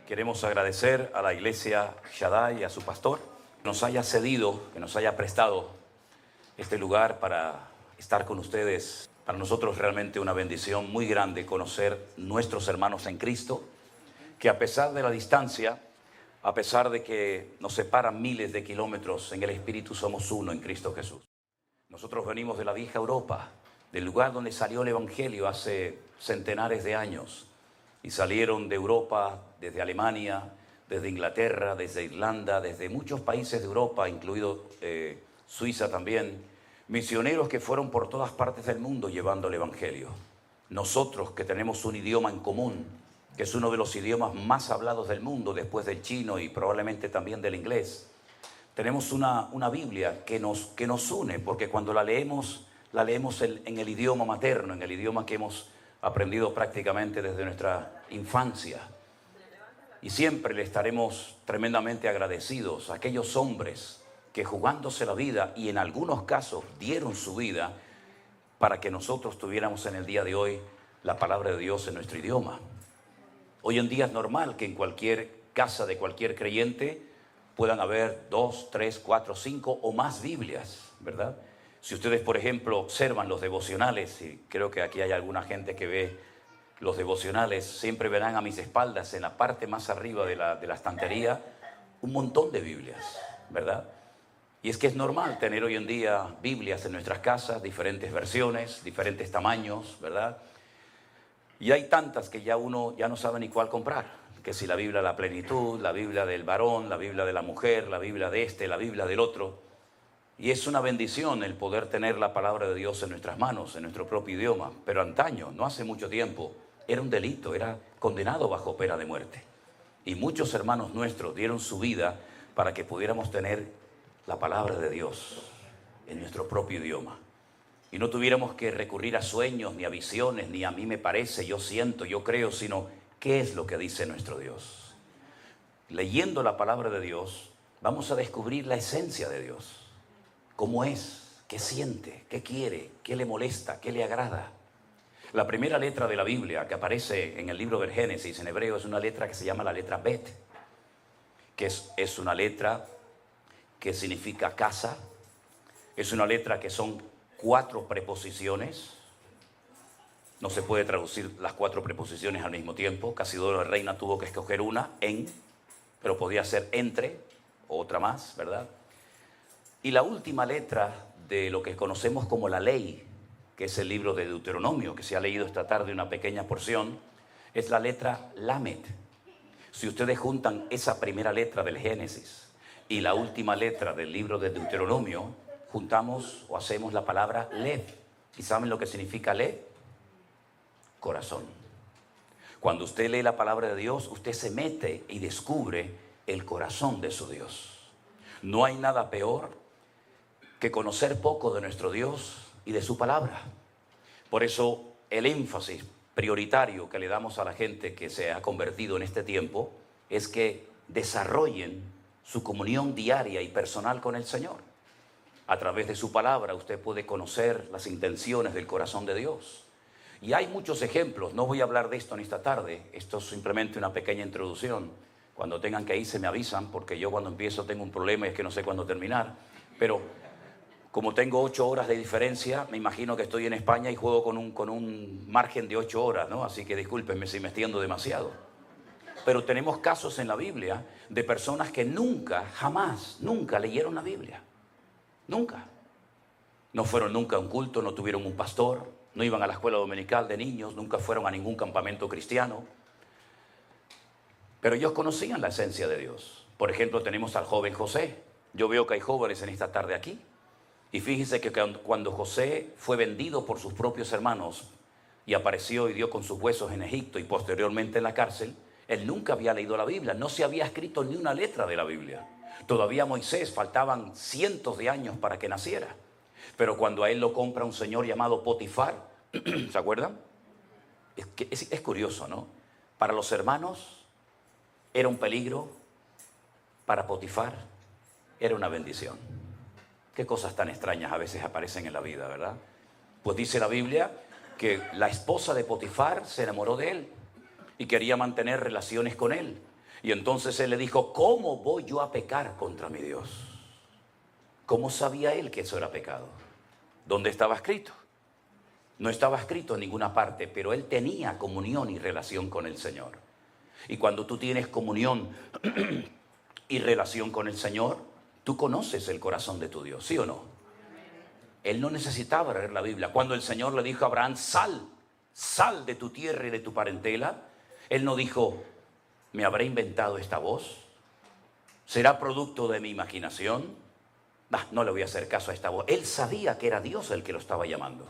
Queremos agradecer a la iglesia Shaddai y a su pastor que nos haya cedido, que nos haya prestado este lugar para estar con ustedes. Para nosotros realmente una bendición muy grande conocer nuestros hermanos en Cristo, que a pesar de la distancia, a pesar de que nos separan miles de kilómetros, en el Espíritu somos uno en Cristo Jesús. Nosotros venimos de la vieja Europa, del lugar donde salió el Evangelio hace centenares de años. Y salieron de Europa, desde Alemania, desde Inglaterra, desde Irlanda, desde muchos países de Europa, incluido Suiza también, misioneros que fueron por todas partes del mundo llevando el Evangelio. Nosotros que tenemos un idioma en común, que es uno de los idiomas más hablados del mundo después del chino y probablemente también del inglés, tenemos una Biblia que nos une, porque cuando la leemos en el idioma materno, en el idioma que hemos aprendido prácticamente desde nuestra infancia. Y siempre le estaremos tremendamente agradecidos a aquellos hombres que jugándose la vida y en algunos casos dieron su vida para que nosotros tuviéramos en el día de hoy la palabra de Dios en nuestro idioma. Hoy en día es normal que en cualquier casa de cualquier creyente puedan haber 2, 3, 4, 5 o más Biblias, ¿verdad? Si ustedes, por ejemplo, observan los devocionales, y creo que aquí hay alguna gente que ve los devocionales, siempre verán a mis espaldas, en la parte más arriba de la estantería, un montón de Biblias, ¿verdad? Y es que es normal tener hoy en día Biblias en nuestras casas, diferentes versiones, diferentes tamaños, ¿verdad? Y hay tantas que ya uno ya no sabe ni cuál comprar, que si la Biblia de la plenitud, la Biblia del varón, la Biblia de la mujer, la Biblia de este, la Biblia del otro. Y es una bendición el poder tener la palabra de Dios en nuestras manos, en nuestro propio idioma. Pero antaño, no hace mucho tiempo, era un delito, era condenado bajo pena de muerte. Y muchos hermanos nuestros dieron su vida para que pudiéramos tener la palabra de Dios en nuestro propio idioma. Y no tuviéramos que recurrir a sueños, ni a visiones, ni a mí me parece, yo siento, yo creo, sino qué es lo que dice nuestro Dios. Leyendo la palabra de Dios, vamos a descubrir la esencia de Dios. ¿Cómo es? ¿Qué siente? ¿Qué quiere? ¿Qué le molesta? ¿Qué le agrada? La primera letra de la Biblia que aparece en el libro del Génesis en hebreo es una letra que se llama la letra Bet, que es una letra que significa casa. Es una letra que son 4 preposiciones. No se puede traducir las 4 preposiciones al mismo tiempo. Casidoro de Reina tuvo que escoger una, en, pero podía ser entre, o otra más, ¿verdad? Y la última letra de lo que conocemos como la ley, que es el libro de Deuteronomio, que se ha leído esta tarde una pequeña porción, es la letra Lamed. Si ustedes juntan esa primera letra del Génesis y la última letra del libro de Deuteronomio, juntamos o hacemos la palabra Lev. ¿Y saben lo que significa Lev? Corazón. Cuando usted lee la palabra de Dios, usted se mete y descubre el corazón de su Dios. No hay nada peor que conocer poco de nuestro Dios y de su palabra. Por eso el énfasis prioritario que le damos a la gente que se ha convertido en este tiempo es que desarrollen su comunión diaria y personal con el Señor. A través de su palabra usted puede conocer las intenciones del corazón de Dios. Y hay muchos ejemplos, no voy a hablar de esto en esta tarde, esto es simplemente una pequeña introducción. Cuando tengan que irse me avisan, porque yo cuando empiezo tengo un problema y es que no sé cuándo terminar. Pero como tengo 8 horas de diferencia, me imagino que estoy en España y juego con un margen de 8 horas, ¿no? Así que discúlpenme si me extiendo demasiado. Pero tenemos casos en la Biblia de personas que nunca leyeron la Biblia. Nunca. No fueron nunca a un culto, no tuvieron un pastor, no iban a la escuela dominical de niños, nunca fueron a ningún campamento cristiano. Pero ellos conocían la esencia de Dios. Por ejemplo, tenemos al joven José. Yo veo que hay jóvenes en esta tarde aquí. Y fíjense que cuando José fue vendido por sus propios hermanos y apareció y dio con sus huesos en Egipto y posteriormente en la cárcel, él nunca había leído la Biblia, no se había escrito ni una letra de la Biblia. Todavía a Moisés faltaban cientos de años para que naciera. Pero cuando a él lo compra un señor llamado Potifar, ¿se acuerdan? Es curioso, ¿no? Para los hermanos era un peligro, para Potifar era una bendición. Qué cosas tan extrañas a veces aparecen en la vida, ¿verdad? Pues dice la Biblia que la esposa de Potifar se enamoró de él y quería mantener relaciones con él. Y entonces él le dijo, ¿cómo voy yo a pecar contra mi Dios? ¿Cómo sabía él que eso era pecado? ¿Dónde estaba escrito? No estaba escrito en ninguna parte, pero él tenía comunión y relación con el Señor. Y cuando tú tienes comunión y relación con el Señor, tú conoces el corazón de tu Dios, ¿sí o no? Él no necesitaba leer la Biblia. Cuando el Señor le dijo a Abraham, sal de tu tierra y de tu parentela, él no dijo, ¿me habré inventado esta voz? ¿Será producto de mi imaginación? No le voy a hacer caso a esta voz. Él sabía que era Dios el que lo estaba llamando.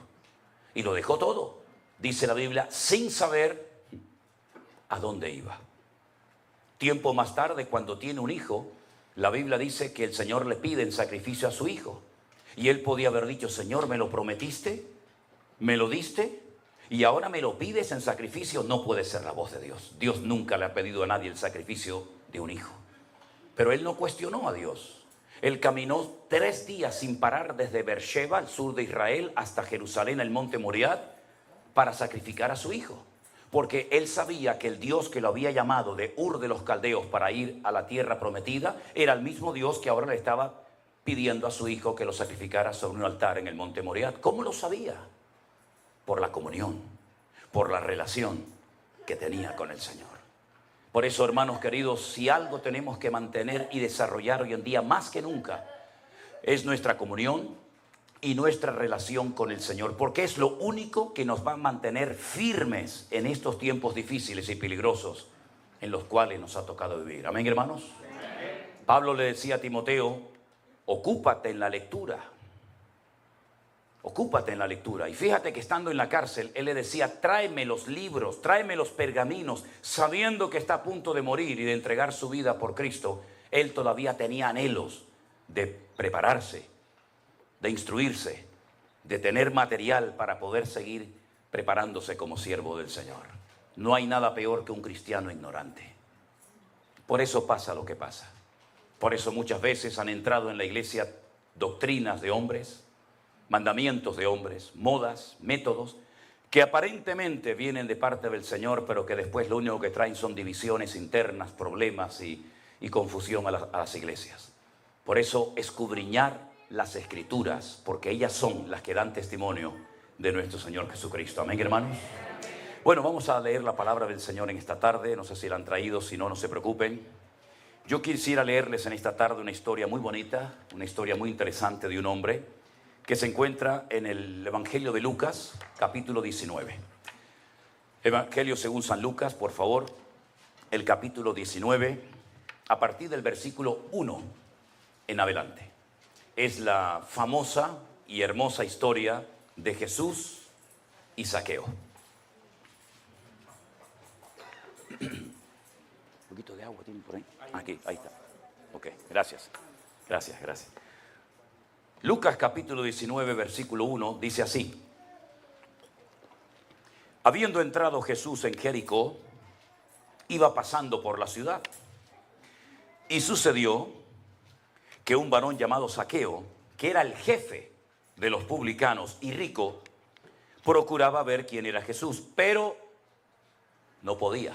Y lo dejó todo, dice la Biblia, sin saber a dónde iba. Tiempo más tarde, cuando tiene un hijo, la Biblia dice que el Señor le pide en sacrificio a su hijo. Y él podía haber dicho, Señor, ¿me lo prometiste? ¿Me lo diste? Y ahora me lo pides en sacrificio. No puede ser la voz de Dios. Dios nunca le ha pedido a nadie el sacrificio de un hijo. Pero él no cuestionó a Dios. Él caminó 3 días sin parar desde Beersheba, al sur de Israel, hasta Jerusalén, el monte Moriah, para sacrificar a su hijo. Porque él sabía que el Dios que lo había llamado de Ur de los Caldeos para ir a la tierra prometida, era el mismo Dios que ahora le estaba pidiendo a su hijo que lo sacrificara sobre un altar en el monte Moriah. ¿Cómo lo sabía? Por la comunión, por la relación que tenía con el Señor. Por eso, hermanos queridos, si algo tenemos que mantener y desarrollar hoy en día más que nunca, es nuestra comunión y nuestra relación con el Señor, porque es lo único que nos va a mantener firmes en estos tiempos difíciles y peligrosos en los cuales nos ha tocado vivir. Amén, hermanos. Amén. Pablo le decía a Timoteo, ocúpate en la lectura. Ocúpate en la lectura. Y fíjate que estando en la cárcel, él le decía, tráeme los libros, tráeme los pergaminos, sabiendo que está a punto de morir y de entregar su vida por Cristo. Él todavía tenía anhelos de prepararse, de instruirse, de tener material para poder seguir preparándose como siervo del Señor. No hay nada peor que un cristiano ignorante. Por eso pasa lo que pasa. Por eso muchas veces han entrado en la iglesia doctrinas de hombres, mandamientos de hombres, modas, métodos, que aparentemente vienen de parte del Señor, pero que después lo único que traen son divisiones internas, problemas y confusión a las iglesias. Por eso, escudriñar las Escrituras, porque ellas son las que dan testimonio de nuestro Señor Jesucristo. Amén, hermanos. Bueno, vamos a leer la palabra del Señor en esta tarde. No sé si la han traído, si no, no se preocupen. Yo quisiera leerles en esta tarde una historia muy bonita, una historia muy interesante de un hombre que se encuentra en el Evangelio de Lucas, capítulo 19. Evangelio según San Lucas, por favor, el capítulo 19, a partir del versículo 1 en adelante. Es la famosa y hermosa historia de Jesús y Zaqueo. Un poquito de agua tiene por ahí. Aquí, ahí está. Ok, gracias. Gracias. Lucas capítulo 19, versículo 1, dice así. Habiendo entrado Jesús en Jericó, iba pasando por la ciudad. Y sucedió que un varón llamado Zaqueo, que era el jefe de los publicanos y rico, procuraba ver quién era Jesús, pero no podía.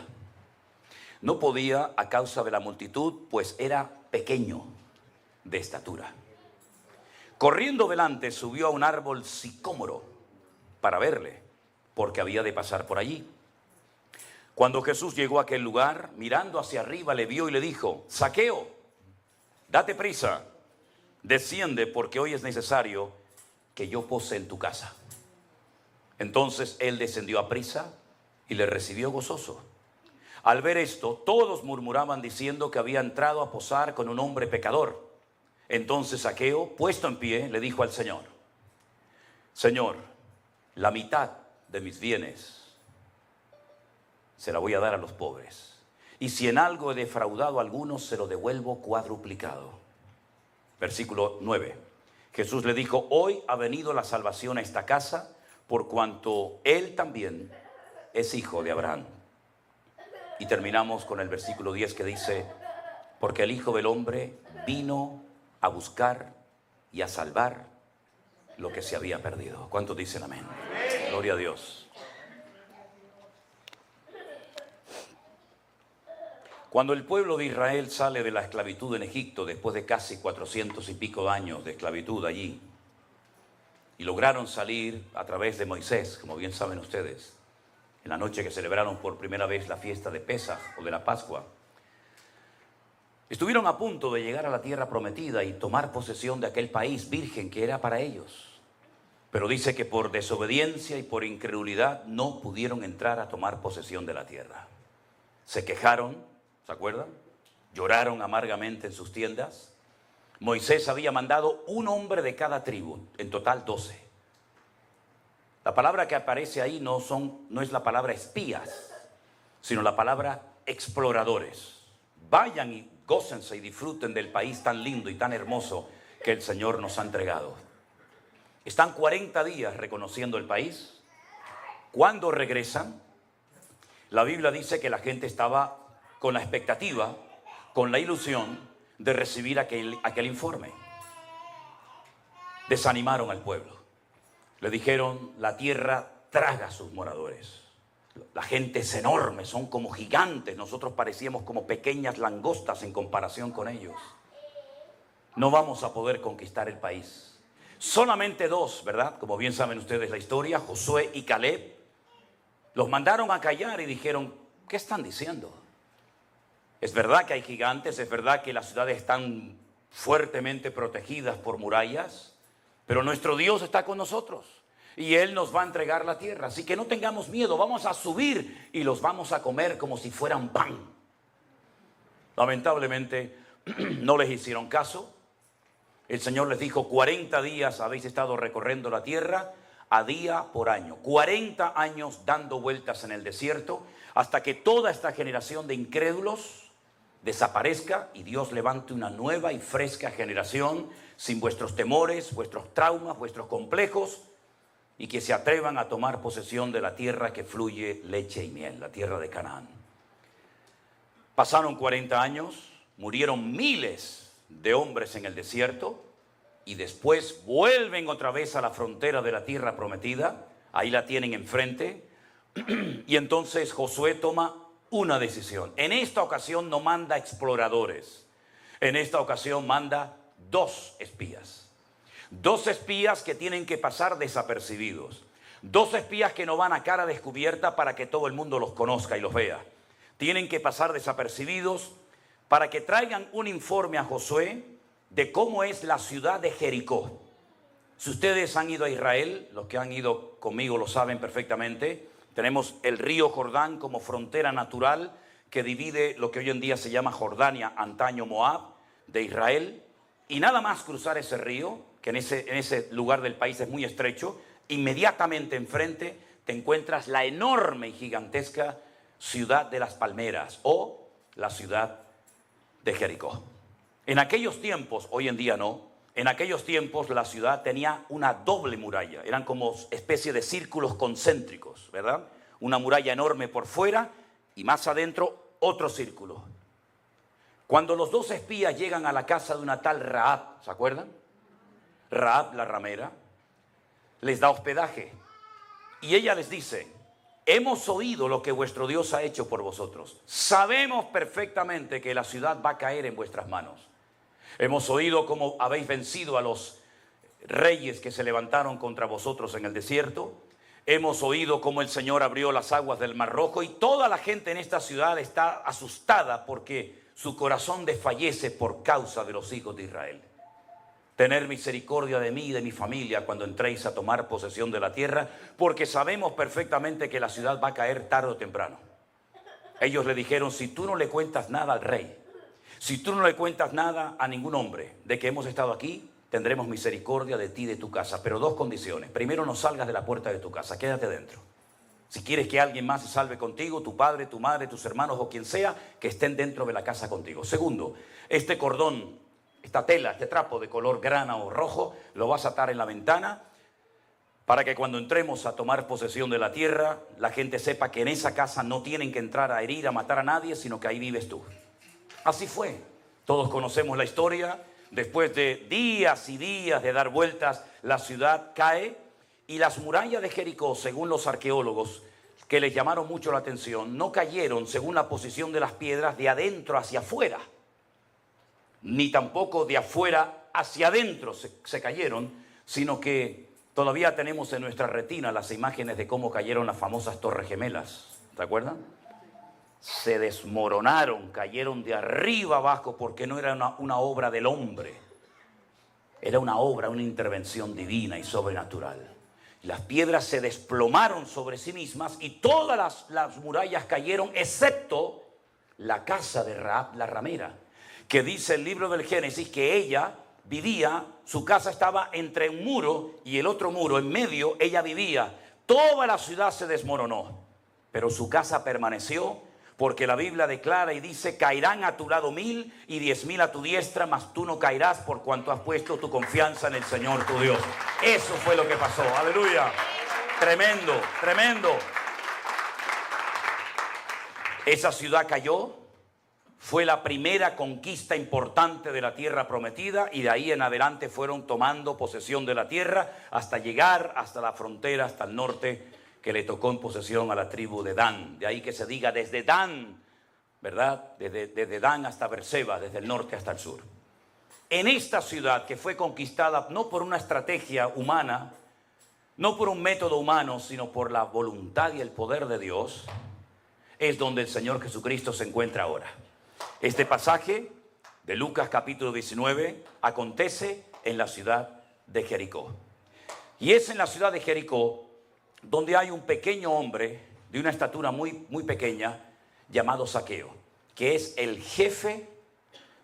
No podía a causa de la multitud, pues era pequeño de estatura. Corriendo delante, subió a un árbol sicómoro para verle, porque había de pasar por allí. Cuando Jesús llegó a aquel lugar, mirando hacia arriba, le vio y le dijo, Zaqueo, date prisa, desciende, porque hoy es necesario que yo pose en tu casa. Entonces él descendió a prisa y le recibió gozoso. Al ver esto, todos murmuraban diciendo que había entrado a posar con un hombre pecador. Entonces Zaqueo, puesto en pie, le dijo al Señor, Señor, la mitad de mis bienes se la voy a dar a los pobres. Y si en algo he defraudado a algunos, se lo devuelvo cuadruplicado. Versículo 9. Jesús le dijo, hoy ha venido la salvación a esta casa, por cuanto él también es hijo de Abraham. Y terminamos con el versículo 10 que dice, porque el Hijo del Hombre vino a buscar y a salvar lo que se había perdido. ¿Cuántos dicen amén? Amén. Gloria a Dios. Cuando el pueblo de Israel sale de la esclavitud en Egipto, después de casi 400 y pico de años de esclavitud allí, y lograron salir a través de Moisés, como bien saben ustedes, en la noche que celebraron por primera vez la fiesta de Pesaj o de la Pascua, estuvieron a punto de llegar a la tierra prometida y tomar posesión de aquel país virgen que era para ellos. Pero dice que por desobediencia y por incredulidad no pudieron entrar a tomar posesión de la tierra. Se quejaron, ¿se acuerdan? Lloraron amargamente en sus tiendas. Moisés había mandado un hombre de cada tribu, en total 12. La palabra que aparece ahí no es la palabra espías, sino la palabra exploradores. Vayan y gócense y disfruten del país tan lindo y tan hermoso que el Señor nos ha entregado. Están 40 días reconociendo el país. Cuando regresan, la Biblia dice que la gente estaba con la expectativa, con la ilusión de recibir aquel informe. Desanimaron al pueblo. Le dijeron, la tierra traga a sus moradores. La gente es enorme, son como gigantes. Nosotros parecíamos como pequeñas langostas en comparación con ellos. No vamos a poder conquistar el país. Solamente 2, ¿verdad? Como bien saben ustedes la historia, Josué y Caleb, los mandaron a callar y dijeron, ¿qué están diciendo? Es verdad que hay gigantes, es verdad que las ciudades están fuertemente protegidas por murallas, pero nuestro Dios está con nosotros y Él nos va a entregar la tierra. Así que no tengamos miedo, vamos a subir y los vamos a comer como si fueran pan. Lamentablemente no les hicieron caso. El Señor les dijo, 40 días habéis estado recorriendo la tierra a día por año. 40 años dando vueltas en el desierto hasta que toda esta generación de incrédulos desaparezca y Dios levante una nueva y fresca generación sin vuestros temores, vuestros traumas, vuestros complejos y que se atrevan a tomar posesión de la tierra que fluye leche y miel, la tierra de Canaán. Pasaron 40 años, murieron miles de hombres en el desierto y después vuelven otra vez a la frontera de la tierra prometida. Ahí la tienen enfrente y entonces Josué toma una decisión. En esta ocasión no manda exploradores, en esta ocasión manda 2 espías. 2 espías que tienen que pasar desapercibidos. 2 espías que no van a cara descubierta para que todo el mundo los conozca y los vea. Tienen que pasar desapercibidos para que traigan un informe a Josué de cómo es la ciudad de Jericó. Si ustedes han ido a Israel, los que han ido conmigo lo saben perfectamente, tenemos el río Jordán como frontera natural que divide lo que hoy en día se llama Jordania, antaño Moab, de Israel. Y nada más cruzar ese río, que en ese lugar del país es muy estrecho, inmediatamente enfrente te encuentras la enorme y gigantesca ciudad de las palmeras o la ciudad de Jericó. En aquellos tiempos, hoy en día no, en aquellos tiempos la ciudad tenía una doble muralla, eran como especie de círculos concéntricos, ¿verdad? Una muralla enorme por fuera y más adentro otro círculo. Cuando los 2 espías llegan a la casa de una tal Rahab, ¿se acuerdan? Rahab la ramera, les da hospedaje y ella les dice, hemos oído lo que vuestro Dios ha hecho por vosotros. Sabemos perfectamente que la ciudad va a caer en vuestras manos. Hemos oído cómo habéis vencido a los reyes que se levantaron contra vosotros en el desierto. Hemos oído cómo el Señor abrió las aguas del Mar Rojo y toda la gente en esta ciudad está asustada porque su corazón desfallece por causa de los hijos de Israel. Tener misericordia de mí y de mi familia cuando entréis a tomar posesión de la tierra, porque sabemos perfectamente que la ciudad va a caer tarde o temprano. Ellos le dijeron, si tú no le cuentas nada al rey, si tú no le cuentas nada a ningún hombre de que hemos estado aquí, tendremos misericordia de ti y de tu casa. Pero 2 condiciones. Primero, no salgas de la puerta de tu casa, quédate dentro. Si quieres que alguien más se salve contigo, tu padre, tu madre, tus hermanos o quien sea, que estén dentro de la casa contigo. Segundo, este cordón, esta tela, este trapo de color grana o rojo, lo vas a atar en la ventana para que cuando entremos a tomar posesión de la tierra, la gente sepa que en esa casa no tienen que entrar a herir, a matar a nadie, sino que ahí vives tú. Así fue. Todos conocemos la historia. Después de días y días de dar vueltas, la ciudad cae y las murallas de Jericó, según los arqueólogos, que les llamaron mucho la atención. No cayeron según la posición de las piedras de adentro hacia afuera, ni tampoco de afuera hacia adentro se cayeron, sino que todavía tenemos en nuestra retina las imágenes de cómo cayeron las famosas Torres Gemelas. ¿Se acuerdan? Se desmoronaron, cayeron de arriba abajo, porque no era una obra del hombre. Era una obra, una intervención divina y sobrenatural. Las piedras se desplomaron sobre sí mismas y todas las murallas cayeron, excepto la casa de Rahab la ramera, que dice el libro del Génesis que ella vivía, su casa estaba entre un muro y el otro muro, en medio ella vivía. Toda la ciudad se desmoronó, pero su casa permaneció, porque la Biblia declara y dice: caerán a tu lado 1000 y 10.000 a tu diestra, mas tú no caerás, por cuanto has puesto tu confianza en el Señor tu Dios. Eso fue lo que pasó. Aleluya. Tremendo, tremendo. Esa ciudad cayó. Fue la primera conquista importante de la tierra prometida, y de ahí en adelante fueron tomando posesión de la tierra hasta llegar hasta la frontera, hasta el norte, que le tocó en posesión a la tribu de Dan. De ahí que se diga desde Dan, ¿verdad? Desde Dan hasta Berseba, desde el norte hasta el sur. En esta ciudad, que fue conquistada no por una estrategia humana, no por un método humano, sino por la voluntad y el poder de Dios, es donde el Señor Jesucristo se encuentra ahora. Este pasaje de Lucas capítulo 19 acontece en la ciudad de Jericó. Y es en la ciudad de Jericó donde hay un pequeño hombre de una estatura muy, muy pequeña, llamado Zaqueo, que es el jefe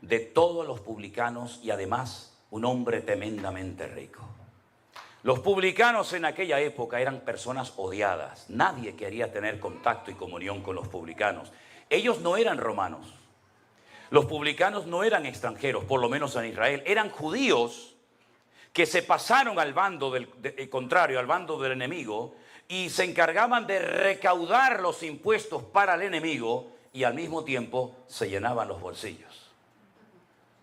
de todos los publicanos y además un hombre tremendamente rico. Los publicanos en aquella época eran personas odiadas. Nadie quería tener contacto y comunión con los publicanos. Ellos no eran romanos. Los publicanos no eran extranjeros, por lo menos en Israel. Eran judíos que se pasaron al bando contrario, al bando del enemigo, y se encargaban de recaudar los impuestos para el enemigo, y al mismo tiempo se llenaban los bolsillos.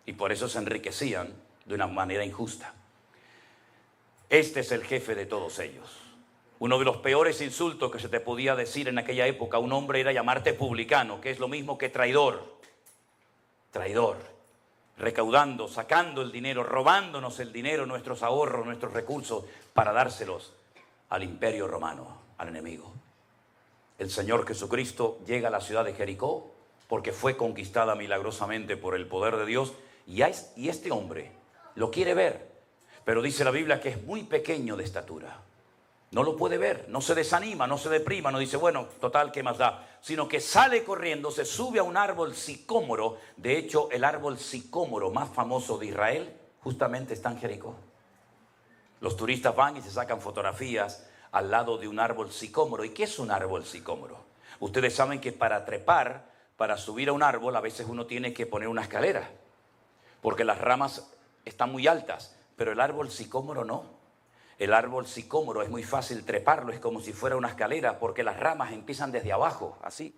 Y por eso se enriquecían de una manera injusta. Este es el jefe de todos ellos. Uno de los peores insultos que se te podía decir en aquella época a un hombre era llamarte publicano, que es lo mismo que traidor. Traidor. Recaudando, sacando el dinero, robándonos el dinero, nuestros ahorros, nuestros recursos, para dárselos al imperio romano, al enemigo. El Señor Jesucristo llega a la ciudad de Jericó porque fue conquistada milagrosamente por el poder de Dios, y este hombre lo quiere ver, pero dice la Biblia que es muy pequeño de estatura. No lo puede ver, no se desanima, no se deprima, no dice, bueno, total, ¿qué más da? Sino que sale corriendo, se sube a un árbol sicómoro. De hecho, el árbol sicómoro más famoso de Israel justamente está en Jericó. Los turistas van y se sacan fotografías al lado de un árbol sicómoro. ¿Y qué es un árbol sicómoro? Ustedes saben que para trepar, para subir a un árbol, a veces uno tiene que poner una escalera, porque las ramas están muy altas, pero el árbol sicómoro no. El árbol sicómoro es muy fácil treparlo, es como si fuera una escalera, porque las ramas empiezan desde abajo, así.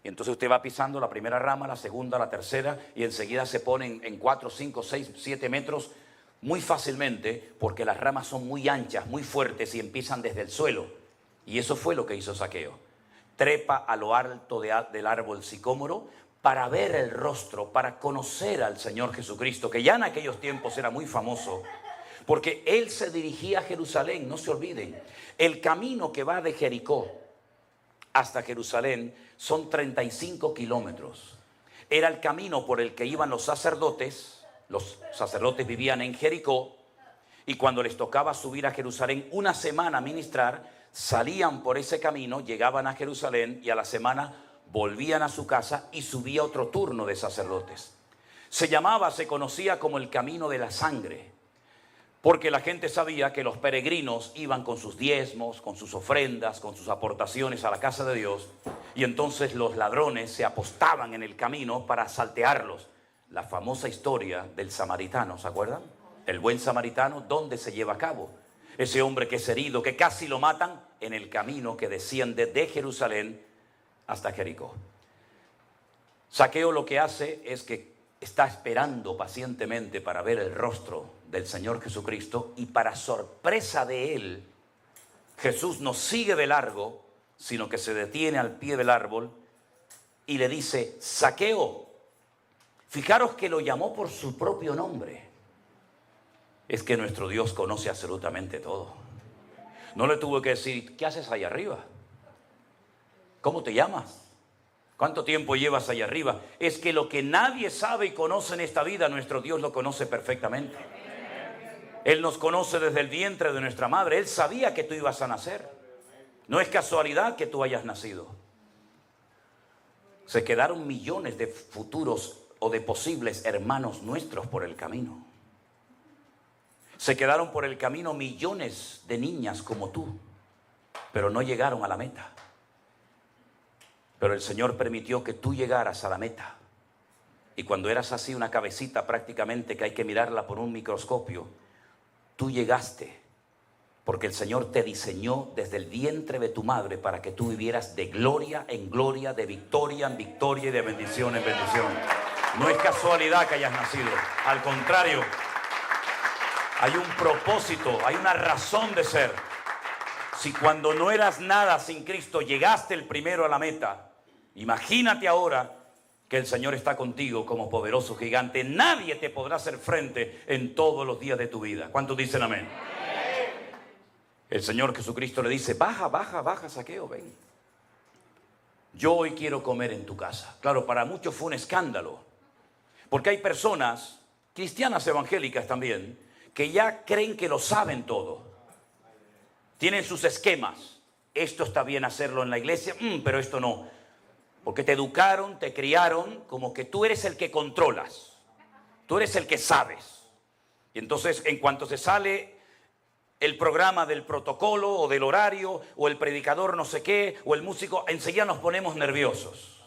Y entonces usted va pisando la primera rama, la segunda, la tercera, y enseguida se ponen en 4, 5, 6, 7 metros muy fácilmente, porque las ramas son muy anchas, muy fuertes y empiezan desde el suelo. Y eso fue lo que hizo Zaqueo. Trepa a lo alto del árbol sicómoro para ver el rostro, para conocer al Señor Jesucristo, que ya en aquellos tiempos era muy famoso, porque él se dirigía a Jerusalén. No se olviden, el camino que va de Jericó hasta Jerusalén son 35 kilómetros. Era el camino por el que iban los sacerdotes. Los sacerdotes vivían en Jericó, y cuando les tocaba subir a Jerusalén una semana a ministrar, salían por ese camino, llegaban a Jerusalén y a la semana volvían a su casa y subía otro turno de sacerdotes. Se conocía como el camino de la sangre, porque la gente sabía que los peregrinos iban con sus diezmos, con sus ofrendas, con sus aportaciones a la casa de Dios, y entonces los ladrones se apostaban en el camino para saltearlos. La famosa historia del samaritano, ¿se acuerdan? El buen samaritano, ¿dónde se lleva a cabo? Ese hombre que es herido, que casi lo matan, en el camino que desciende de Jerusalén hasta Jericó. Zaqueo lo que hace es que está esperando pacientemente para ver el rostro del Señor Jesucristo, y para sorpresa de él, Jesús nos sigue de largo, sino que se detiene al pie del árbol y le dice, Zaqueo. Fijaros que lo llamó por su propio nombre. Es que nuestro Dios conoce absolutamente todo. No le tuvo que decir, ¿qué haces allá arriba? ¿Cómo te llamas? ¿Cuánto tiempo llevas allá arriba? Es que lo que nadie sabe y conoce en esta vida, nuestro Dios lo conoce perfectamente. Él nos conoce desde el vientre de nuestra madre. Él sabía que tú ibas a nacer. No es casualidad que tú hayas nacido. Se quedaron millones de futuros o de posibles hermanos nuestros por el camino. Se quedaron por el camino millones de niñas como tú, pero no llegaron a la meta. Pero el Señor permitió que tú llegaras a la meta. Y cuando eras así una cabecita prácticamente que hay que mirarla por un microscopio, tú llegaste porque el Señor te diseñó desde el vientre de tu madre para que tú vivieras de gloria en gloria, de victoria en victoria y de bendición en bendición. No es casualidad que hayas nacido, al contrario, hay un propósito, hay una razón de ser. Si cuando no eras nada sin Cristo llegaste el primero a la meta, imagínate ahora que el Señor está contigo como poderoso gigante. Nadie te podrá hacer frente en todos los días de tu vida. ¿Cuántos dicen amén? El Señor Jesucristo le dice, baja, baja, baja, Zaqueo, ven. Yo hoy quiero comer en tu casa. Claro, para muchos fue un escándalo. Porque hay personas, cristianas evangélicas también, que ya creen que lo saben todo. Tienen sus esquemas. Esto está bien hacerlo en la iglesia, pero esto no. Porque te educaron, te criaron como que tú eres el que controlas. Tú eres el que sabes. Y entonces, en cuanto se sale el programa del protocolo o del horario, o el predicador no sé qué, o el músico, enseguida nos ponemos nerviosos.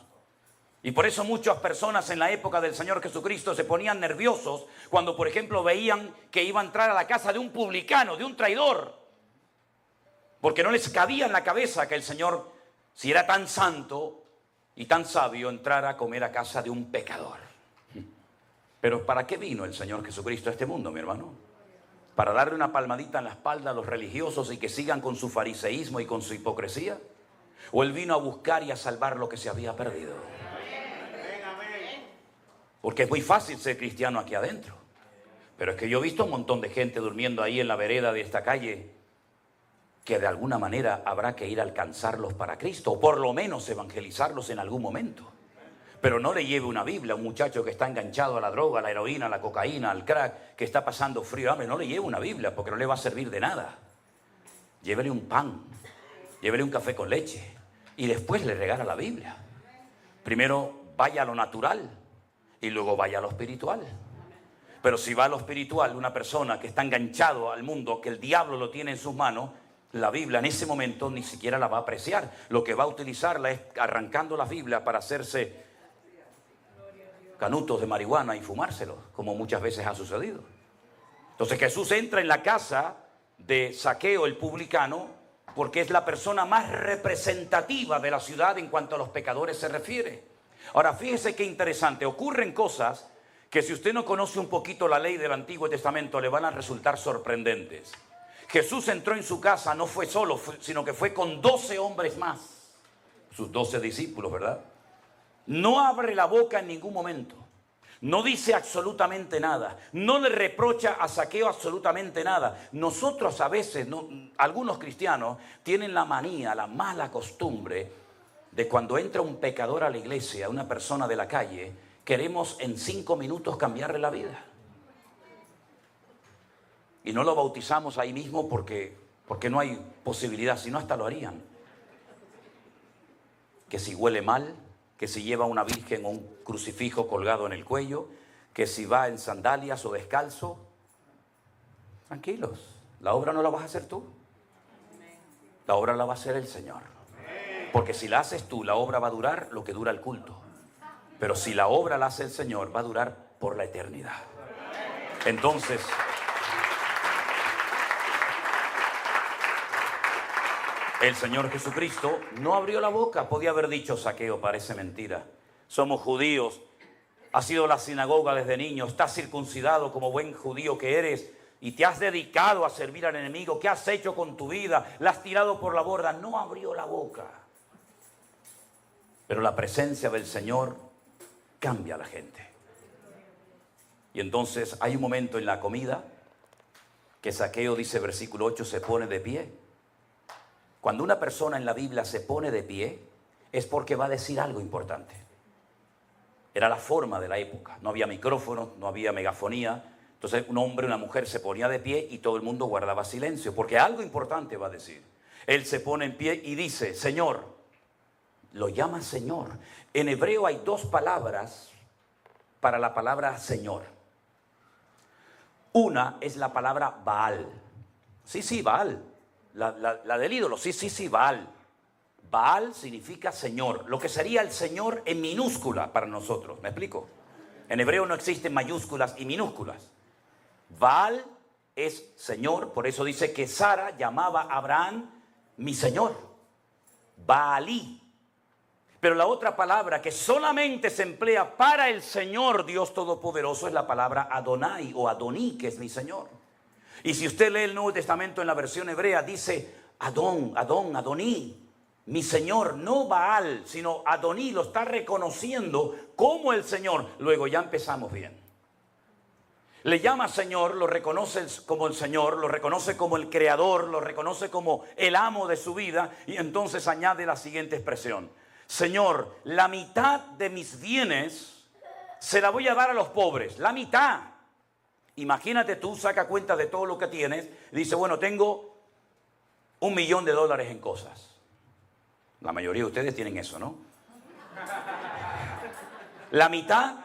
Y por eso muchas personas en la época del Señor Jesucristo se ponían nerviosos cuando, por ejemplo, veían que iba a entrar a la casa de un publicano, de un traidor. Porque no les cabía en la cabeza que el Señor, si era tan santo y tan sabio, entrara a comer a casa de un pecador. Pero ¿para qué vino el Señor Jesucristo a este mundo, mi hermano? ¿Para darle una palmadita en la espalda a los religiosos y que sigan con su fariseísmo y con su hipocresía? ¿O Él vino a buscar y a salvar lo que se había perdido? Porque es muy fácil ser cristiano aquí adentro. Pero es que yo he visto un montón de gente durmiendo ahí en la vereda de esta calle que de alguna manera habrá que ir a alcanzarlos para Cristo, o por lo menos evangelizarlos en algún momento. Pero no le lleve una Biblia a un muchacho que está enganchado a la droga, a la heroína, a la cocaína, al crack, que está pasando frío, hambre. No le lleve una Biblia porque no le va a servir de nada. Llévele un pan, llévele un café con leche y después le regala la Biblia. Primero vaya a lo natural y luego vaya a lo espiritual. Pero si va a lo espiritual, una persona que está enganchado al mundo, que el diablo lo tiene en sus manos, la Biblia en ese momento ni siquiera la va a apreciar. Lo que va a utilizarla es arrancando la Biblia para hacerse canutos de marihuana y fumárselos, como muchas veces ha sucedido. Entonces Jesús entra en la casa de Zaqueo, el publicano, porque es la persona más representativa de la ciudad en cuanto a los pecadores se refiere. Ahora, fíjese qué interesante, ocurren cosas que si usted no conoce un poquito la ley del Antiguo Testamento le van a resultar sorprendentes. Jesús entró en su casa, no fue solo, sino que fue con 12 hombres más, sus 12 discípulos, ¿verdad? No abre la boca en ningún momento, no dice absolutamente nada, no le reprocha a Zaqueo absolutamente nada. Nosotros a veces, algunos cristianos tienen la manía, la mala costumbre de cuando entra un pecador a la iglesia, una persona de la calle, queremos en 5 minutos cambiarle la vida. Y no lo bautizamos ahí mismo porque no hay posibilidad, si no hasta lo harían. Que si huele mal, que si lleva una virgen o un crucifijo colgado en el cuello, que si va en sandalias o descalzo. Tranquilos, la obra no la vas a hacer tú. La obra la va a hacer el Señor. Porque si la haces tú, la obra va a durar lo que dura el culto. Pero si la obra la hace el Señor, va a durar por la eternidad. Entonces, el Señor Jesucristo no abrió la boca. Podía haber dicho, Zaqueo, parece mentira. Somos judíos, has ido a la sinagoga desde niño, estás circuncidado como buen judío que eres y te has dedicado a servir al enemigo. ¿Qué has hecho con tu vida? La has tirado por la borda. No abrió la boca. Pero la presencia del Señor cambia a la gente. Y entonces hay un momento en la comida que Zaqueo, dice versículo 8, se pone de pie. Cuando una persona en la Biblia se pone de pie, es porque va a decir algo importante. Era la forma de la época. No había micrófono, no había megafonía. Entonces un hombre y una mujer se ponía de pie y todo el mundo guardaba silencio, porque algo importante va a decir. Él se pone en pie y dice, Señor. Lo llama Señor. En hebreo hay dos palabras para la palabra Señor. Una es la palabra Baal. Sí, Baal. La del ídolo. Sí, Baal. Baal significa Señor. Lo que sería el Señor en minúscula para nosotros. ¿Me explico? En hebreo no existen mayúsculas y minúsculas. Baal es Señor. Por eso dice que Sara llamaba a Abraham mi Señor. Baalí. Pero la otra palabra que solamente se emplea para el Señor Dios Todopoderoso es la palabra Adonai o Adoní, que es mi Señor. Y si usted lee el Nuevo Testamento en la versión hebrea, dice Adoní, mi Señor, no Baal, sino Adoní, lo está reconociendo como el Señor. Luego ya empezamos bien. Le llama Señor, lo reconoce como el Señor, lo reconoce como el Creador, lo reconoce como el amo de su vida y entonces añade la siguiente expresión. Señor, la mitad de mis bienes se la voy a dar a los pobres, la mitad. Imagínate tú, saca cuenta de todo lo que tienes y dice, bueno, tengo $1.000.000 en cosas. La mayoría de ustedes tienen eso, ¿no? La mitad,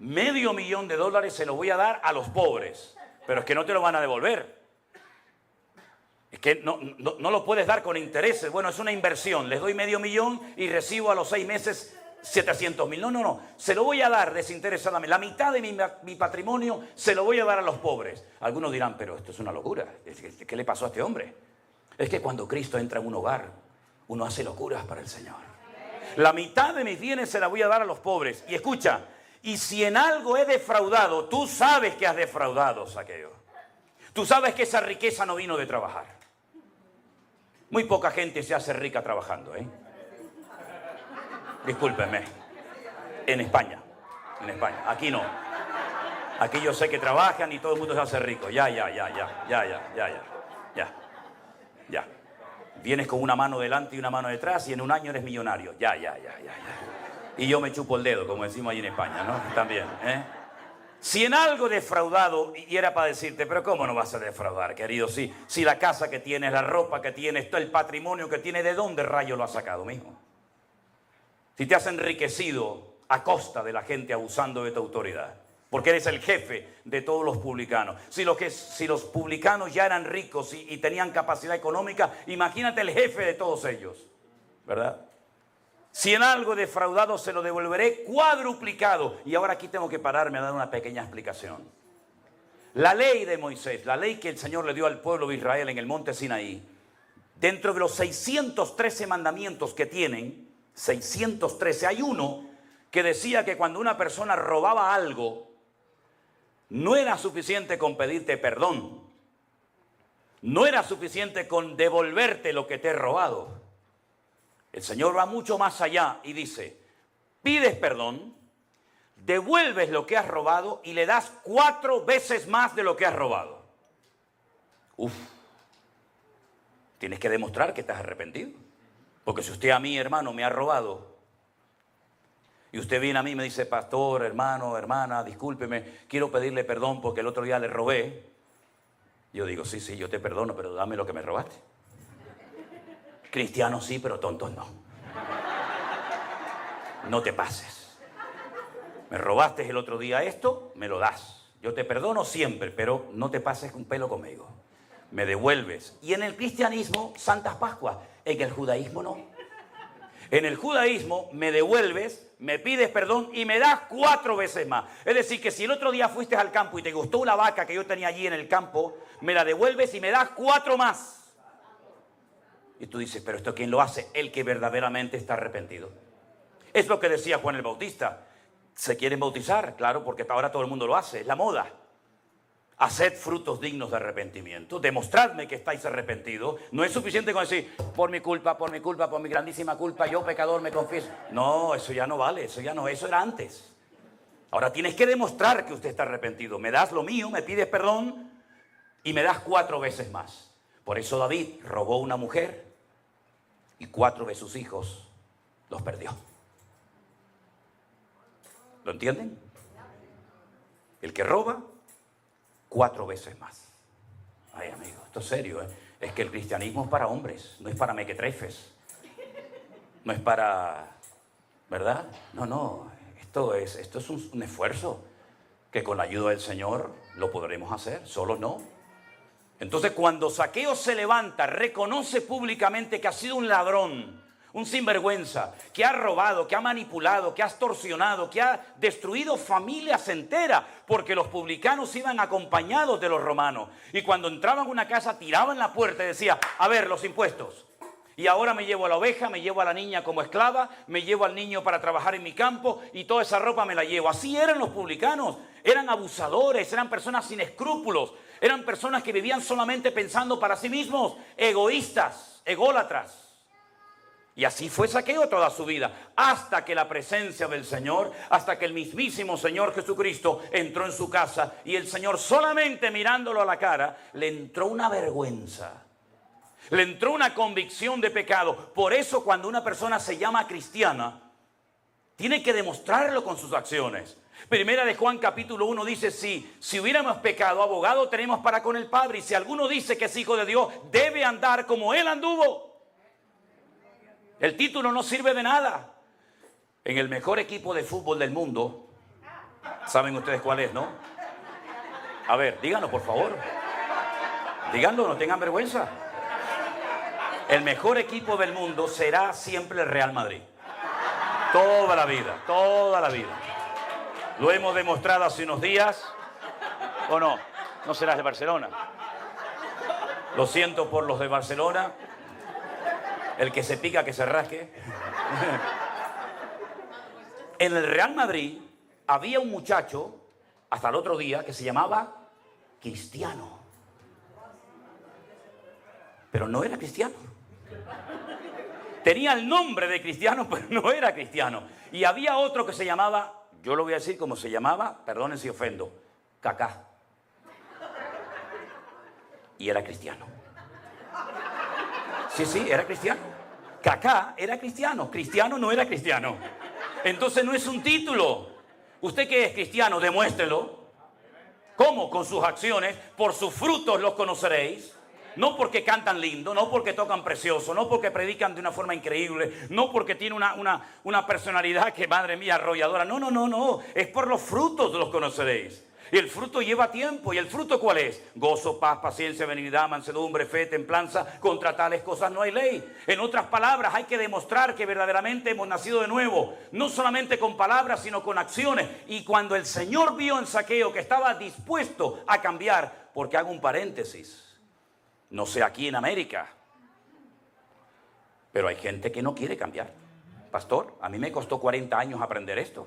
$500.000 se lo voy a dar a los pobres, pero es que no te lo van a devolver. Es que no lo puedes dar con intereses. Bueno, es una inversión. Les doy $500.000 y recibo a los 6 meses 700.000. No. Se lo voy a dar desinteresadamente. La mitad de mi patrimonio se lo voy a dar a los pobres. Algunos dirán, pero esto es una locura. ¿Qué le pasó a este hombre? Es que cuando Cristo entra en un hogar, uno hace locuras para el Señor. La mitad de mis bienes se la voy a dar a los pobres. Y escucha, y si en algo he defraudado, tú sabes que has defraudado, Zaqueo. Tú sabes que esa riqueza no vino de trabajar. Muy poca gente se hace rica trabajando, ¿eh? Discúlpenme. En España. Aquí no. Aquí yo sé que trabajan y todo el mundo se hace rico. Ya. Vienes con una mano delante y una mano detrás y en un año eres millonario. Ya. Y yo me chupo el dedo, como decimos ahí en España, ¿no? También, ¿eh? Si en algo defraudado, y era para decirte, pero ¿cómo no vas a defraudar, querido? Si la casa que tienes, la ropa que tienes, todo el patrimonio que tienes, ¿de dónde rayo lo has sacado, mijo? Si te has enriquecido a costa de la gente abusando de tu autoridad, porque eres el jefe de todos los publicanos. Si los publicanos ya eran ricos y tenían capacidad económica, imagínate el jefe de todos ellos, ¿verdad? Si en algo defraudado se lo devolveré cuadruplicado. Y ahora aquí tengo que pararme a dar una pequeña explicación. La ley de Moisés, la ley que el Señor le dio al pueblo de Israel en el monte Sinaí, dentro de los 613 mandamientos que tienen, 613, hay uno que decía que cuando una persona robaba algo, no era suficiente con pedirte perdón. No era suficiente con devolverte lo que te he robado. El Señor va mucho más allá y dice, pides perdón, devuelves lo que has robado y le das 4 veces más de lo que has robado. Tienes que demostrar que estás arrepentido. Porque si usted a mí, hermano, me ha robado y usted viene a mí y me dice, pastor, hermano, hermana, discúlpeme, quiero pedirle perdón porque el otro día le robé. Yo digo, sí, yo te perdono, pero dame lo que me robaste. Cristianos sí, pero tontos no. No te pases. Me robaste el otro día esto, me lo das. Yo te perdono siempre, pero no te pases un pelo conmigo. Me devuelves. Y en el cristianismo, Santas Pascuas. En el judaísmo no. En el judaísmo me devuelves, me pides perdón y me das 4 veces más. Es decir, que si el otro día fuiste al campo y te gustó una vaca que yo tenía allí en el campo, me la devuelves y me das 4 más. Y tú dices, pero ¿esto quién lo hace? El que verdaderamente está arrepentido. Es lo que decía Juan el Bautista. ¿Se quieren bautizar? Claro, porque ahora todo el mundo lo hace, es la moda. Haced frutos dignos de arrepentimiento. Demostradme que estáis arrepentidos. No es suficiente con decir, por mi culpa, por mi grandísima culpa, yo pecador me confieso. No, eso ya no vale, eso era antes. Ahora tienes que demostrar que usted está arrepentido. Me das lo mío, me pides perdón y me das 4 veces más. Por eso David robó una mujer y 4 de sus hijos los perdió. ¿Lo entienden? El que roba, 4 veces más. Ay, amigo, esto es serio, ¿eh? Es que el cristianismo es para hombres, no es para mequetrefes. No es para... ¿Verdad? No, esto es un esfuerzo que con la ayuda del Señor lo podremos hacer, solo no. Entonces, cuando Zaqueo se levanta, reconoce públicamente que ha sido un ladrón, un sinvergüenza, que ha robado, que ha manipulado, que ha extorsionado, que ha destruido familias enteras, porque los publicanos iban acompañados de los romanos. Y cuando entraban a una casa, tiraban la puerta y decía, a ver, los impuestos. Y ahora me llevo a la oveja, me llevo a la niña como esclava, me llevo al niño para trabajar en mi campo y toda esa ropa me la llevo. Así eran los publicanos, eran abusadores, eran personas sin escrúpulos, eran personas que vivían solamente pensando para sí mismos, egoístas, ególatras. Y así fue Zaqueo toda su vida, hasta que la presencia del Señor, hasta que el mismísimo Señor Jesucristo entró en su casa y el Señor solamente mirándolo a la cara, le entró una vergüenza, le entró una convicción de pecado. Por eso cuando una persona se llama cristiana, tiene que demostrarlo con sus acciones. Primera de Juan capítulo 1 dice, si hubiéramos pecado, abogado tenemos para con el Padre, y si alguno dice que es hijo de Dios, debe andar como Él anduvo. El título no sirve de nada. En el mejor equipo de fútbol del mundo, ¿saben ustedes cuál es, no? A ver, díganlo por favor. Díganlo, no tengan vergüenza. El mejor equipo del mundo será siempre el Real Madrid. Toda la vida, toda la vida. Lo hemos demostrado hace unos días. ¿O no? No serás de Barcelona. Lo siento por los de Barcelona. El que se pica, que se rasque. En el Real Madrid había un muchacho, hasta el otro día, que se llamaba Cristiano. Pero no era cristiano. Tenía el nombre de cristiano, pero no era cristiano. Y había otro que se llamaba, yo lo voy a decir como se llamaba, perdonen si ofendo, Kaká. Y era cristiano. Sí, era cristiano. Kaká era cristiano. Cristiano no era cristiano. Entonces no es un título. ¿Usted qué es cristiano? Demuéstrelo. ¿Cómo? Con sus acciones. Por sus frutos los conoceréis. No porque cantan lindo, no porque tocan precioso, no porque predican de una forma increíble, no porque tiene una personalidad que, madre mía, arrolladora. No. Es por los frutos los conoceréis. Y el fruto lleva tiempo. ¿Y el fruto cuál es? Gozo, paz, paciencia, benignidad, mansedumbre, fe, templanza. Contra tales cosas no hay ley. En otras palabras, hay que demostrar que verdaderamente hemos nacido de nuevo. No solamente con palabras, sino con acciones. Y cuando el Señor vio en Zaqueo que estaba dispuesto a cambiar, porque hago un paréntesis, no sé aquí en América, pero hay gente que no quiere cambiar. Pastor, a mí me costó 40 años aprender esto.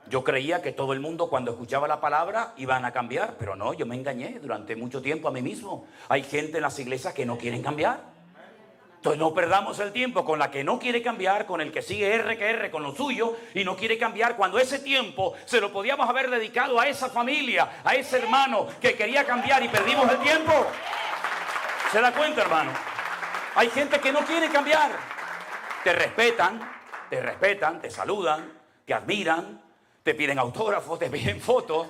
Yo creía que todo el mundo cuando escuchaba la palabra iban a cambiar, pero no, yo me engañé durante mucho tiempo a mí mismo. Hay gente en las iglesias que no quieren cambiar. Entonces no perdamos el tiempo con la que no quiere cambiar, con el que sigue R que R con lo suyo y no quiere cambiar, cuando ese tiempo se lo podíamos haber dedicado a esa familia, a ese hermano que quería cambiar y perdimos el tiempo. ¿Se da cuenta, hermano? Hay gente que no quiere cambiar. Te respetan, te saludan, te admiran, te piden autógrafos, te piden fotos,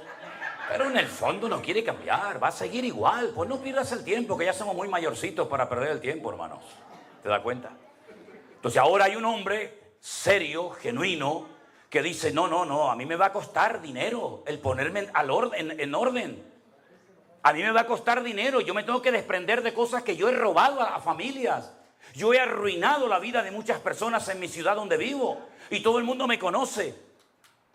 pero en el fondo no quiere cambiar, va a seguir igual. Pues no pierdas el tiempo, que ya somos muy mayorcitos para perder el tiempo, hermanos. ¿Te das cuenta? Entonces ahora hay un hombre serio, genuino, que dice, no, a mí me va a costar dinero el ponerme en orden. A mí me va a costar dinero, yo me tengo que desprender de cosas que yo he robado a familias. Yo he arruinado la vida de muchas personas en mi ciudad donde vivo y todo el mundo me conoce.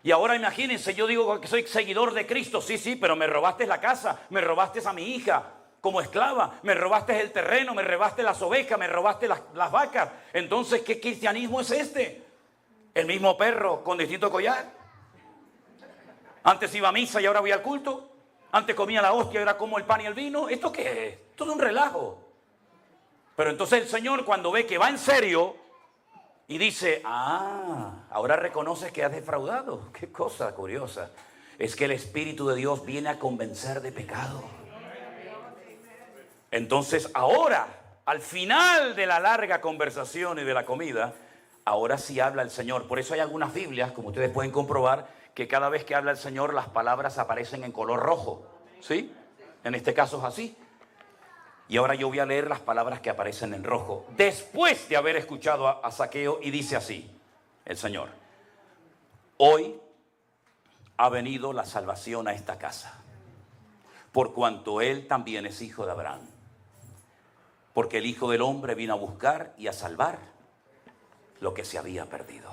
Y ahora imagínense, yo digo que soy seguidor de Cristo, sí, pero me robaste la casa, me robaste a mi hija como esclava, me robaste el terreno, me robaste las ovejas, me robaste las vacas. Entonces, ¿qué cristianismo es este? El mismo perro con distinto collar. Antes iba a misa y ahora voy al culto. Antes comía la hostia, ahora como el pan y el vino. ¿Esto qué es? Todo un relajo. Pero entonces el Señor, cuando ve que va en serio y dice, ahora reconoces que has defraudado. Qué cosa curiosa. Es que el Espíritu de Dios viene a convencer de pecado. Entonces ahora, al final de la larga conversación y de la comida, ahora sí habla el Señor. Por eso hay algunas Biblias, como ustedes pueden comprobar, que cada vez que habla el Señor las palabras aparecen en color rojo. ¿Sí? En este caso es así. Y ahora yo voy a leer las palabras que aparecen en rojo, después de haber escuchado a Zaqueo, y dice así, el Señor: hoy ha venido la salvación a esta casa, por cuanto él también es hijo de Abraham. Porque el Hijo del Hombre vino a buscar y a salvar lo que se había perdido.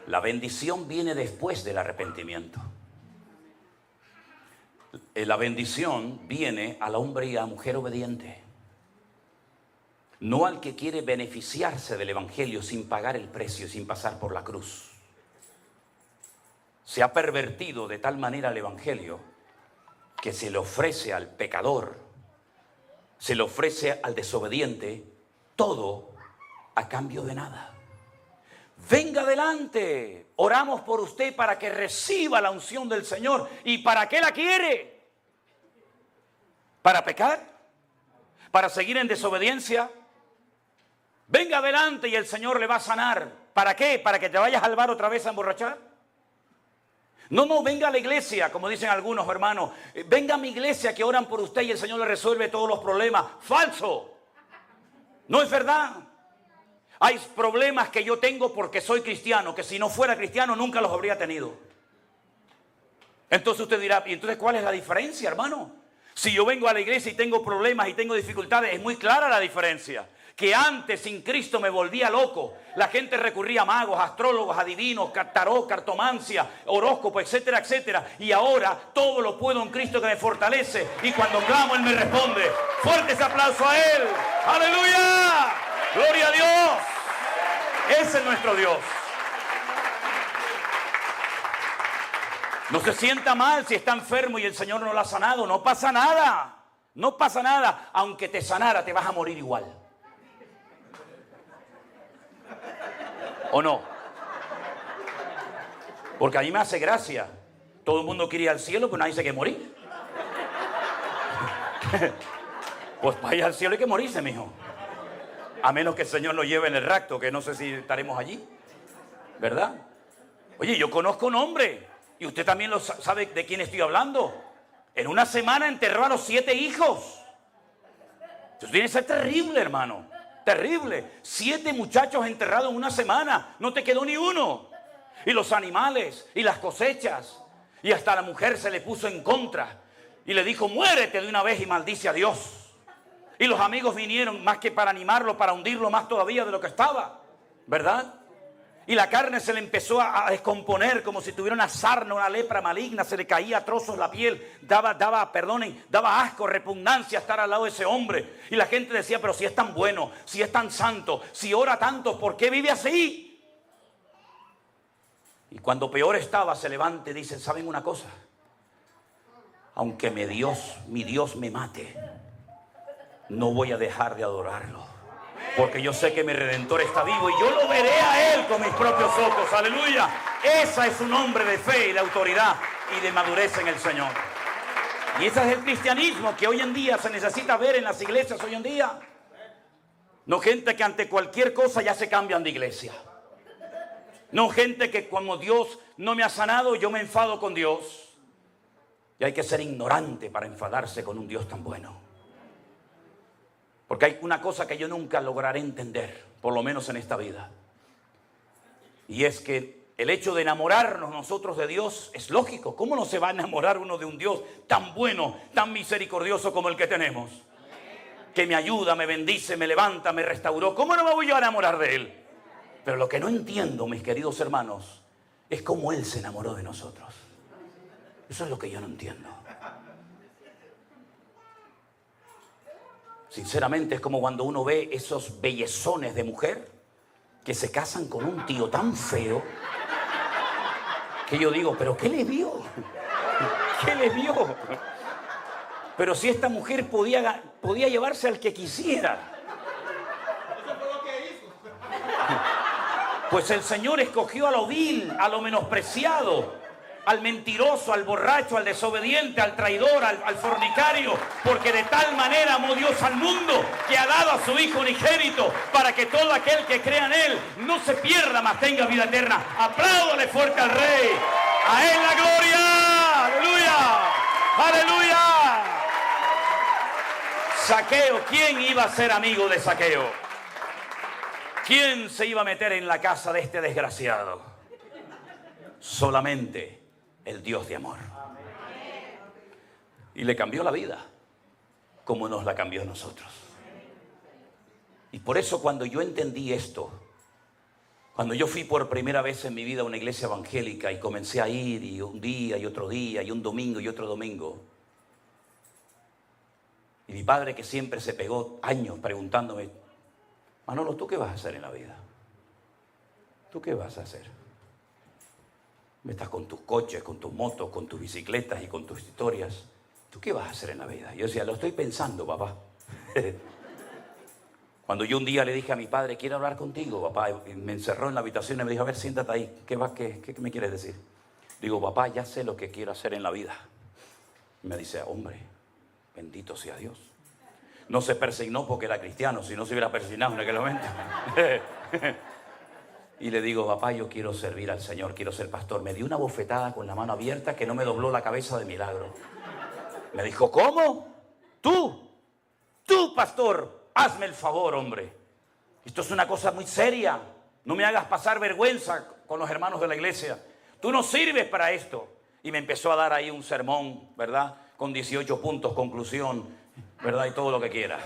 La bendición viene después del arrepentimiento. La bendición viene al hombre y a la mujer obediente, no al que quiere beneficiarse del Evangelio sin pagar el precio, sin pasar por la cruz. Se ha pervertido de tal manera el Evangelio que se le ofrece al pecador, se le ofrece al desobediente todo a cambio de nada. Venga adelante, oramos por usted para que reciba la unción del Señor. ¿Y para qué la quiere? ¿Para pecar? ¿Para seguir en desobediencia? Venga adelante y el Señor le va a sanar. ¿Para qué? ¿Para que te vayas al bar otra vez a emborrachar? No, venga a la iglesia, como dicen algunos hermanos. Venga a mi iglesia que oran por usted y el Señor le resuelve todos los problemas. ¡Falso! No es verdad. Hay problemas que yo tengo porque soy cristiano, que si no fuera cristiano nunca los habría tenido. Entonces usted dirá, ¿y entonces cuál es la diferencia, hermano? Si yo vengo a la iglesia y tengo problemas y tengo dificultades, es muy clara la diferencia. Que antes sin Cristo me volvía loco. La gente recurría a magos, astrólogos, adivinos, tarot, cartomancia, horóscopo, etcétera, etcétera. Y ahora todo lo puedo en Cristo que me fortalece. Y cuando clamo, Él me responde. Fuerte ese aplauso a Él. ¡Aleluya! ¡Gloria a Dios! Ese es nuestro Dios. No se sienta mal si está enfermo y el Señor no lo ha sanado. No pasa nada. No pasa nada. Aunque te sanara, te vas a morir igual. ¿O no? Porque a mí me hace gracia. Todo el mundo quiere ir al cielo, pero nadie se quiere morir. Pues para ir al cielo hay que morirse, mijo. A menos que el Señor nos lleve en el rapto, que no sé si estaremos allí. ¿Verdad? Oye, yo conozco un hombre, y usted también lo sabe de quién estoy hablando. En una semana enterró a los 7 hijos. Eso tiene que ser terrible, hermano. Terrible. 7 muchachos enterrados en una semana. No te quedó ni uno. Y los animales, y las cosechas. Y hasta la mujer se le puso en contra. Y le dijo, muérete de una vez y maldice a Dios. Y los amigos vinieron más que para animarlo, para hundirlo más todavía de lo que estaba. ¿Verdad? Y la carne se le empezó a descomponer como si tuviera una sarna, una lepra maligna. Se le caía a trozos la piel. Daba asco, repugnancia estar al lado de ese hombre. Y la gente decía, pero si es tan bueno, si es tan santo, si ora tanto, ¿por qué vive así? Y cuando peor estaba, se levanta y dice, ¿saben una cosa? Aunque mi Dios me mate, no voy a dejar de adorarlo. Porque yo sé que mi Redentor está vivo y yo lo veré a Él con mis propios ojos. ¡Aleluya! Esa es un hombre de fe y de autoridad y de madurez en el Señor. Y ese es el cristianismo que hoy en día se necesita ver en las iglesias hoy en día. No gente que ante cualquier cosa ya se cambian de iglesia. No gente que como Dios no me ha sanado, yo me enfado con Dios. Y hay que ser ignorante para enfadarse con un Dios tan bueno. Porque hay una cosa que yo nunca lograré entender, por lo menos en esta vida. Y es que el hecho de enamorarnos nosotros de Dios es lógico. ¿Cómo no se va a enamorar uno de un Dios tan bueno, tan misericordioso como el que tenemos? Que me ayuda, me bendice, me levanta, me restauró. ¿Cómo no me voy yo a enamorar de Él? Pero lo que no entiendo, mis queridos hermanos, es cómo Él se enamoró de nosotros. Eso es lo que yo no entiendo. Sinceramente es como cuando uno ve esos bellezones de mujer que se casan con un tío tan feo que yo digo, ¿pero qué le vio? ¿Qué le vio? Pero si esta mujer podía llevarse al que quisiera. Eso fue lo que hizo. Pues el Señor escogió a lo vil, a lo menospreciado, al mentiroso, al borracho, al desobediente, al traidor, al fornicario, porque de tal manera amó Dios al mundo que ha dado a su Hijo unigénito para que todo aquel que crea en Él no se pierda, mas tenga vida eterna. Apláudale fuerte al Rey. A Él la gloria. Aleluya. Aleluya. Zaqueo, ¿quién iba a ser amigo de Zaqueo? ¿Quién se iba a meter en la casa de este desgraciado? Solamente el Dios de amor. Y le cambió la vida, como nos la cambió a nosotros. Y por eso cuando yo entendí esto, cuando yo fui por primera vez en mi vida a una iglesia evangélica y comencé a ir, y un día y otro día, y un domingo y otro domingo, y mi padre, que siempre se pegó años preguntándome: Manolo, ¿tú qué vas a hacer en la vida? ¿Tú qué vas a hacer? Me estás con tus coches, con tus motos, con tus bicicletas y con tus historias. ¿Tú qué vas a hacer en la vida? Yo decía: lo estoy pensando, papá. Cuando yo un día le dije a mi padre: quiero hablar contigo, papá, y me encerró en la habitación y me dijo: a ver, siéntate ahí. ¿Qué me quieres decir? Digo: papá, ya sé lo que quiero hacer en la vida. Y me dice: hombre, bendito sea Dios. No se persignó porque era cristiano, si no se hubiera persignado en aquel momento. Y le digo: papá, yo quiero servir al Señor, quiero ser pastor. Me dio una bofetada con la mano abierta que no me dobló la cabeza de milagro. Me dijo: ¿cómo? Tú, pastor, hazme el favor, hombre. Esto es una cosa muy seria. No me hagas pasar vergüenza con los hermanos de la iglesia. Tú no sirves para esto. Y me empezó a dar ahí un sermón, ¿verdad? Con 18 puntos, conclusión, ¿verdad? Y todo lo que quiera.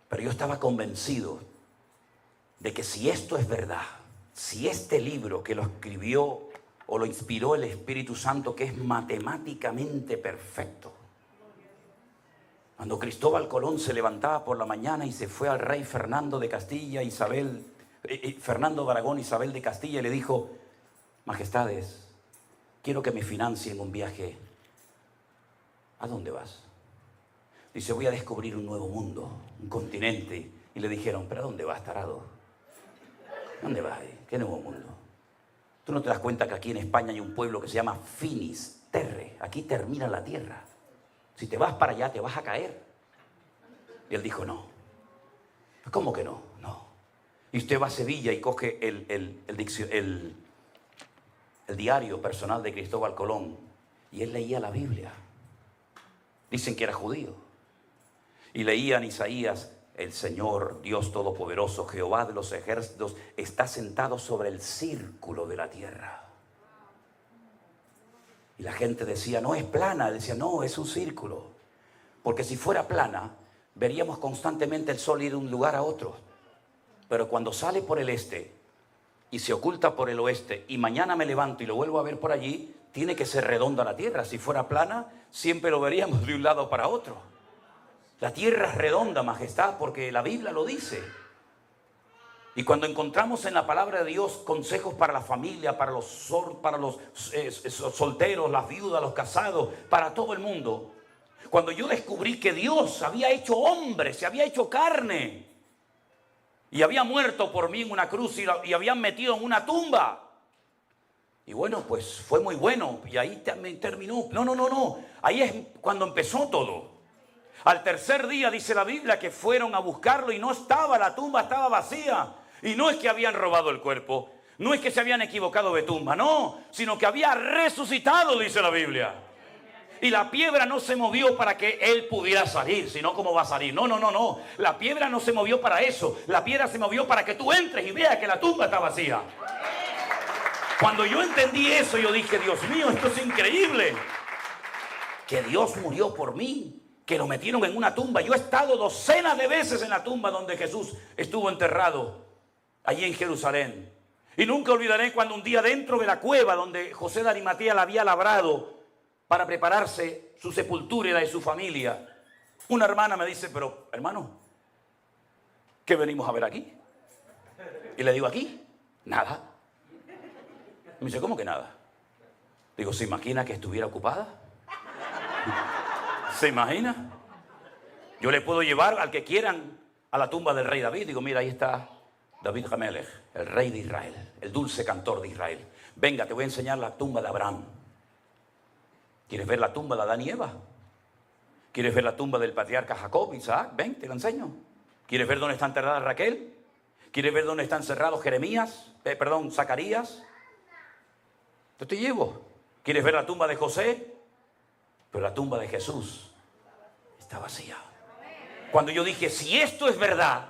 Pero yo estaba convencido de que si esto es verdad, si este libro que lo escribió o lo inspiró el Espíritu Santo, que es matemáticamente perfecto, cuando Cristóbal Colón se levantaba por la mañana y se fue al rey Fernando de Castilla, Fernando de Aragón, Isabel de Castilla, y le dijo: majestades, quiero que me financien un viaje. ¿A dónde vas? Dice: voy a descubrir un nuevo mundo, un continente. Y le dijeron: ¿pero a dónde vas, tarado? ¿Dónde vas? ¿Qué nuevo mundo? ¿Tú no te das cuenta que aquí en España hay un pueblo que se llama Finis Terre? Aquí termina la tierra. Si te vas para allá te vas a caer. Y él dijo: no. ¿Cómo que no? No. Y usted va a Sevilla y coge el diario personal de Cristóbal Colón, y él leía la Biblia. Dicen que era judío. Y leían Isaías: el Señor, Dios Todopoderoso, Jehová de los ejércitos, está sentado sobre el círculo de la tierra. Y la gente decía: no es plana. Él decía: no, es un círculo. Porque si fuera plana, veríamos constantemente el sol ir de un lugar a otro. Pero cuando sale por el este y se oculta por el oeste, y mañana me levanto y lo vuelvo a ver por allí, tiene que ser redonda la tierra. Si fuera plana, siempre lo veríamos de un lado para otro. La tierra es redonda, majestad, porque la Biblia lo dice. Y cuando encontramos en la palabra de Dios consejos para la familia, para los solteros, las viudas, los casados, para todo el mundo. Cuando yo descubrí que Dios había hecho hombre, se había hecho carne, y había muerto por mí en una cruz y habían metido en una tumba. Y bueno, pues fue muy bueno. Y ahí terminó. No. Ahí es cuando empezó todo. Al tercer día dice la Biblia que fueron a buscarlo y no estaba, la tumba estaba vacía. Y no es que habían robado el cuerpo, no es que se habían equivocado de tumba, no, sino que había resucitado, dice la Biblia. Y la piedra no se movió para que él pudiera salir, sino cómo va a salir. No. La piedra no se movió para eso. La piedra se movió para que tú entres y veas que la tumba está vacía. Cuando yo entendí eso, yo dije: Dios mío, esto es increíble. Que Dios murió por mí, que lo metieron en una tumba. Yo he estado docenas de veces en la tumba donde Jesús estuvo enterrado, allí en Jerusalén. Y nunca olvidaré cuando un día, dentro de la cueva donde José de Arimatea la había labrado para prepararse su sepultura y la de su familia, una hermana me dice: pero hermano, ¿qué venimos a ver aquí? Y le digo: aquí, nada. Me dice: ¿cómo que nada? Digo, ¿se imagina que estuviera ocupada? ¿Se imagina? Yo le puedo llevar al que quieran a la tumba del rey David. Digo, mira, ahí está David Hamelech, el rey de Israel, el dulce cantor de Israel. Venga, te voy a enseñar la tumba de Abraham. ¿Quieres ver la tumba de Adán y Eva? ¿Quieres ver la tumba del patriarca Jacob, Isaac? Ven, te la enseño. ¿Quieres ver dónde está enterrada Raquel? ¿Quieres ver dónde está encerrado Zacarías? Yo te llevo. ¿Quieres ver la tumba de José? Pero la tumba de Jesús está vacía. Cuando yo dije, si esto es verdad,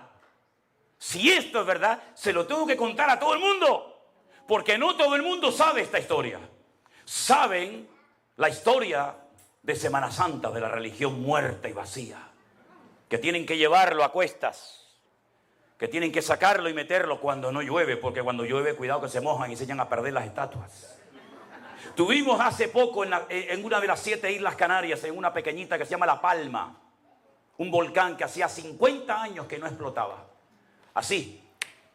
se lo tengo que contar a todo el mundo. Porque no todo el mundo sabe esta historia. Saben la historia de Semana Santa, de la religión muerta y vacía. Que tienen que llevarlo a cuestas. Que tienen que sacarlo y meterlo cuando no llueve. Porque cuando llueve, cuidado que se mojan y se echan a perder las estatuas. Tuvimos hace poco en una de las 7 islas Canarias, en una pequeñita que se llama La Palma, un volcán que hacía 50 años que no explotaba. Así,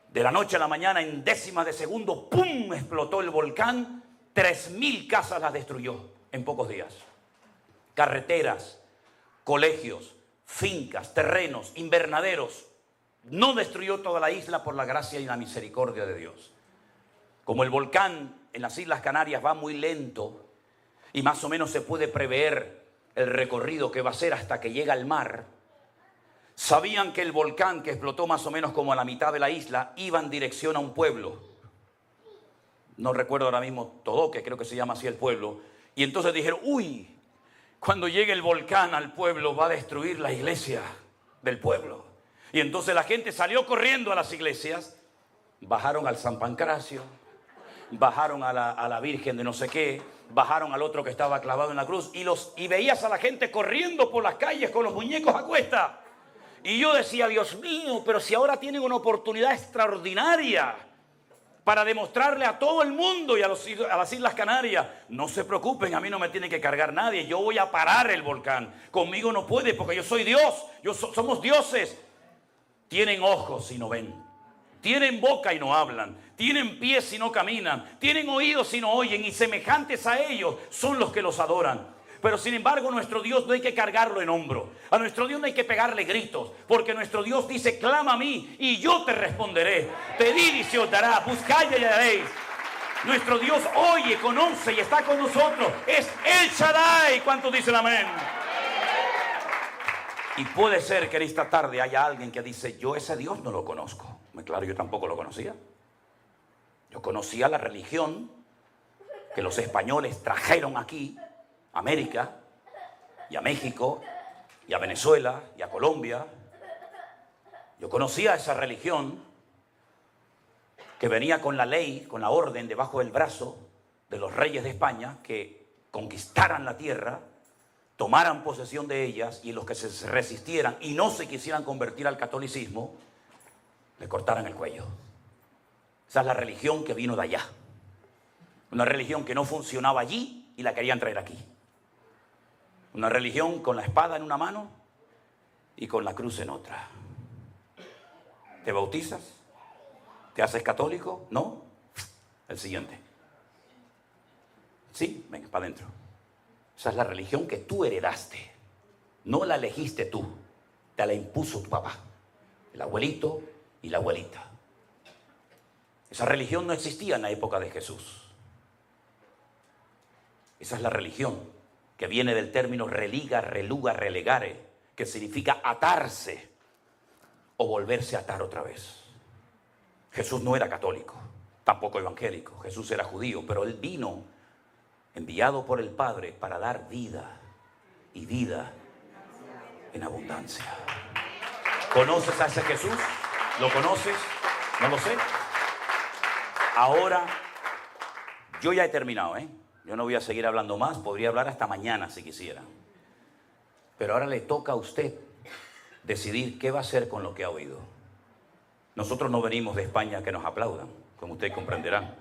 de la noche a la mañana, en décimas de segundo, ¡pum!, explotó el volcán. 3.000 casas las destruyó en pocos días. Carreteras, colegios, fincas, terrenos, invernaderos. No destruyó toda la isla por la gracia y la misericordia de Dios. Como el volcán en las Islas Canarias va muy lento y más o menos se puede prever el recorrido que va a hacer hasta que llega al mar, sabían que el volcán, que explotó más o menos como a la mitad de la isla, iba en dirección a un pueblo. No recuerdo ahora mismo Todoque, creo que se llama así el pueblo. Y entonces dijeron, uy, cuando llegue el volcán al pueblo va a destruir la iglesia del pueblo. Y entonces la gente salió corriendo a las iglesias, bajaron al San Pancracio, bajaron a la Virgen de no sé qué, bajaron al otro que estaba clavado en la cruz y veías a la gente corriendo por las calles con los muñecos a cuesta. Y yo decía, Dios mío, pero si ahora tienen una oportunidad extraordinaria para demostrarle a todo el mundo y a las Islas Canarias, no se preocupen, a mí no me tiene que cargar nadie, yo voy a parar el volcán, conmigo no puede porque yo soy Dios, somos dioses. Tienen ojos y no ven, tienen boca y no hablan, tienen pies y no caminan, tienen oídos y no oyen, y semejantes a ellos son los que los adoran. Pero sin embargo, nuestro Dios no hay que cargarlo en hombro. A nuestro Dios no hay que pegarle gritos, porque nuestro Dios dice, clama a mí y yo te responderé. Pedid y se os dará, buscad y hallaréis. Nuestro Dios oye, conoce y está con nosotros. Es El Shaddai. ¿Cuántos dicen amén? Y puede ser que en esta tarde haya alguien que dice, yo ese Dios no lo conozco. Claro, yo tampoco lo conocía. Yo conocía la religión que los españoles trajeron aquí, a América, y a México, y a Venezuela, y a Colombia. Yo conocía esa religión que venía con la ley, con la orden debajo del brazo de los reyes de España, que conquistaran la tierra, tomaran posesión de ellas, y los que se resistieran y no se quisieran convertir al catolicismo, le cortaran el cuello. Esa es la religión que vino de allá. Una religión que no funcionaba allí y la querían traer aquí. Una religión con la espada en una mano y con la cruz en otra. ¿Te bautizas? ¿Te haces católico? ¿No? El siguiente. Sí, venga, para adentro. Esa es la religión que tú heredaste. No la elegiste tú. Te la impuso tu papá, el abuelito y la abuelita. Esa religión no existía en la época de Jesús. Esa es la religión que viene del término religa, reluga, relegare, que significa atarse o volverse a atar otra vez. Jesús no era católico, tampoco evangélico. Jesús era judío, pero él vino enviado por el Padre para dar vida y vida en abundancia. ¿Conoces a ese Jesús? ¿Lo conoces? No lo sé. Ahora, yo ya he terminado, Yo no voy a seguir hablando más, podría hablar hasta mañana si quisiera. Pero ahora le toca a usted decidir qué va a hacer con lo que ha oído. Nosotros no venimos de España a que nos aplaudan, como ustedes comprenderán.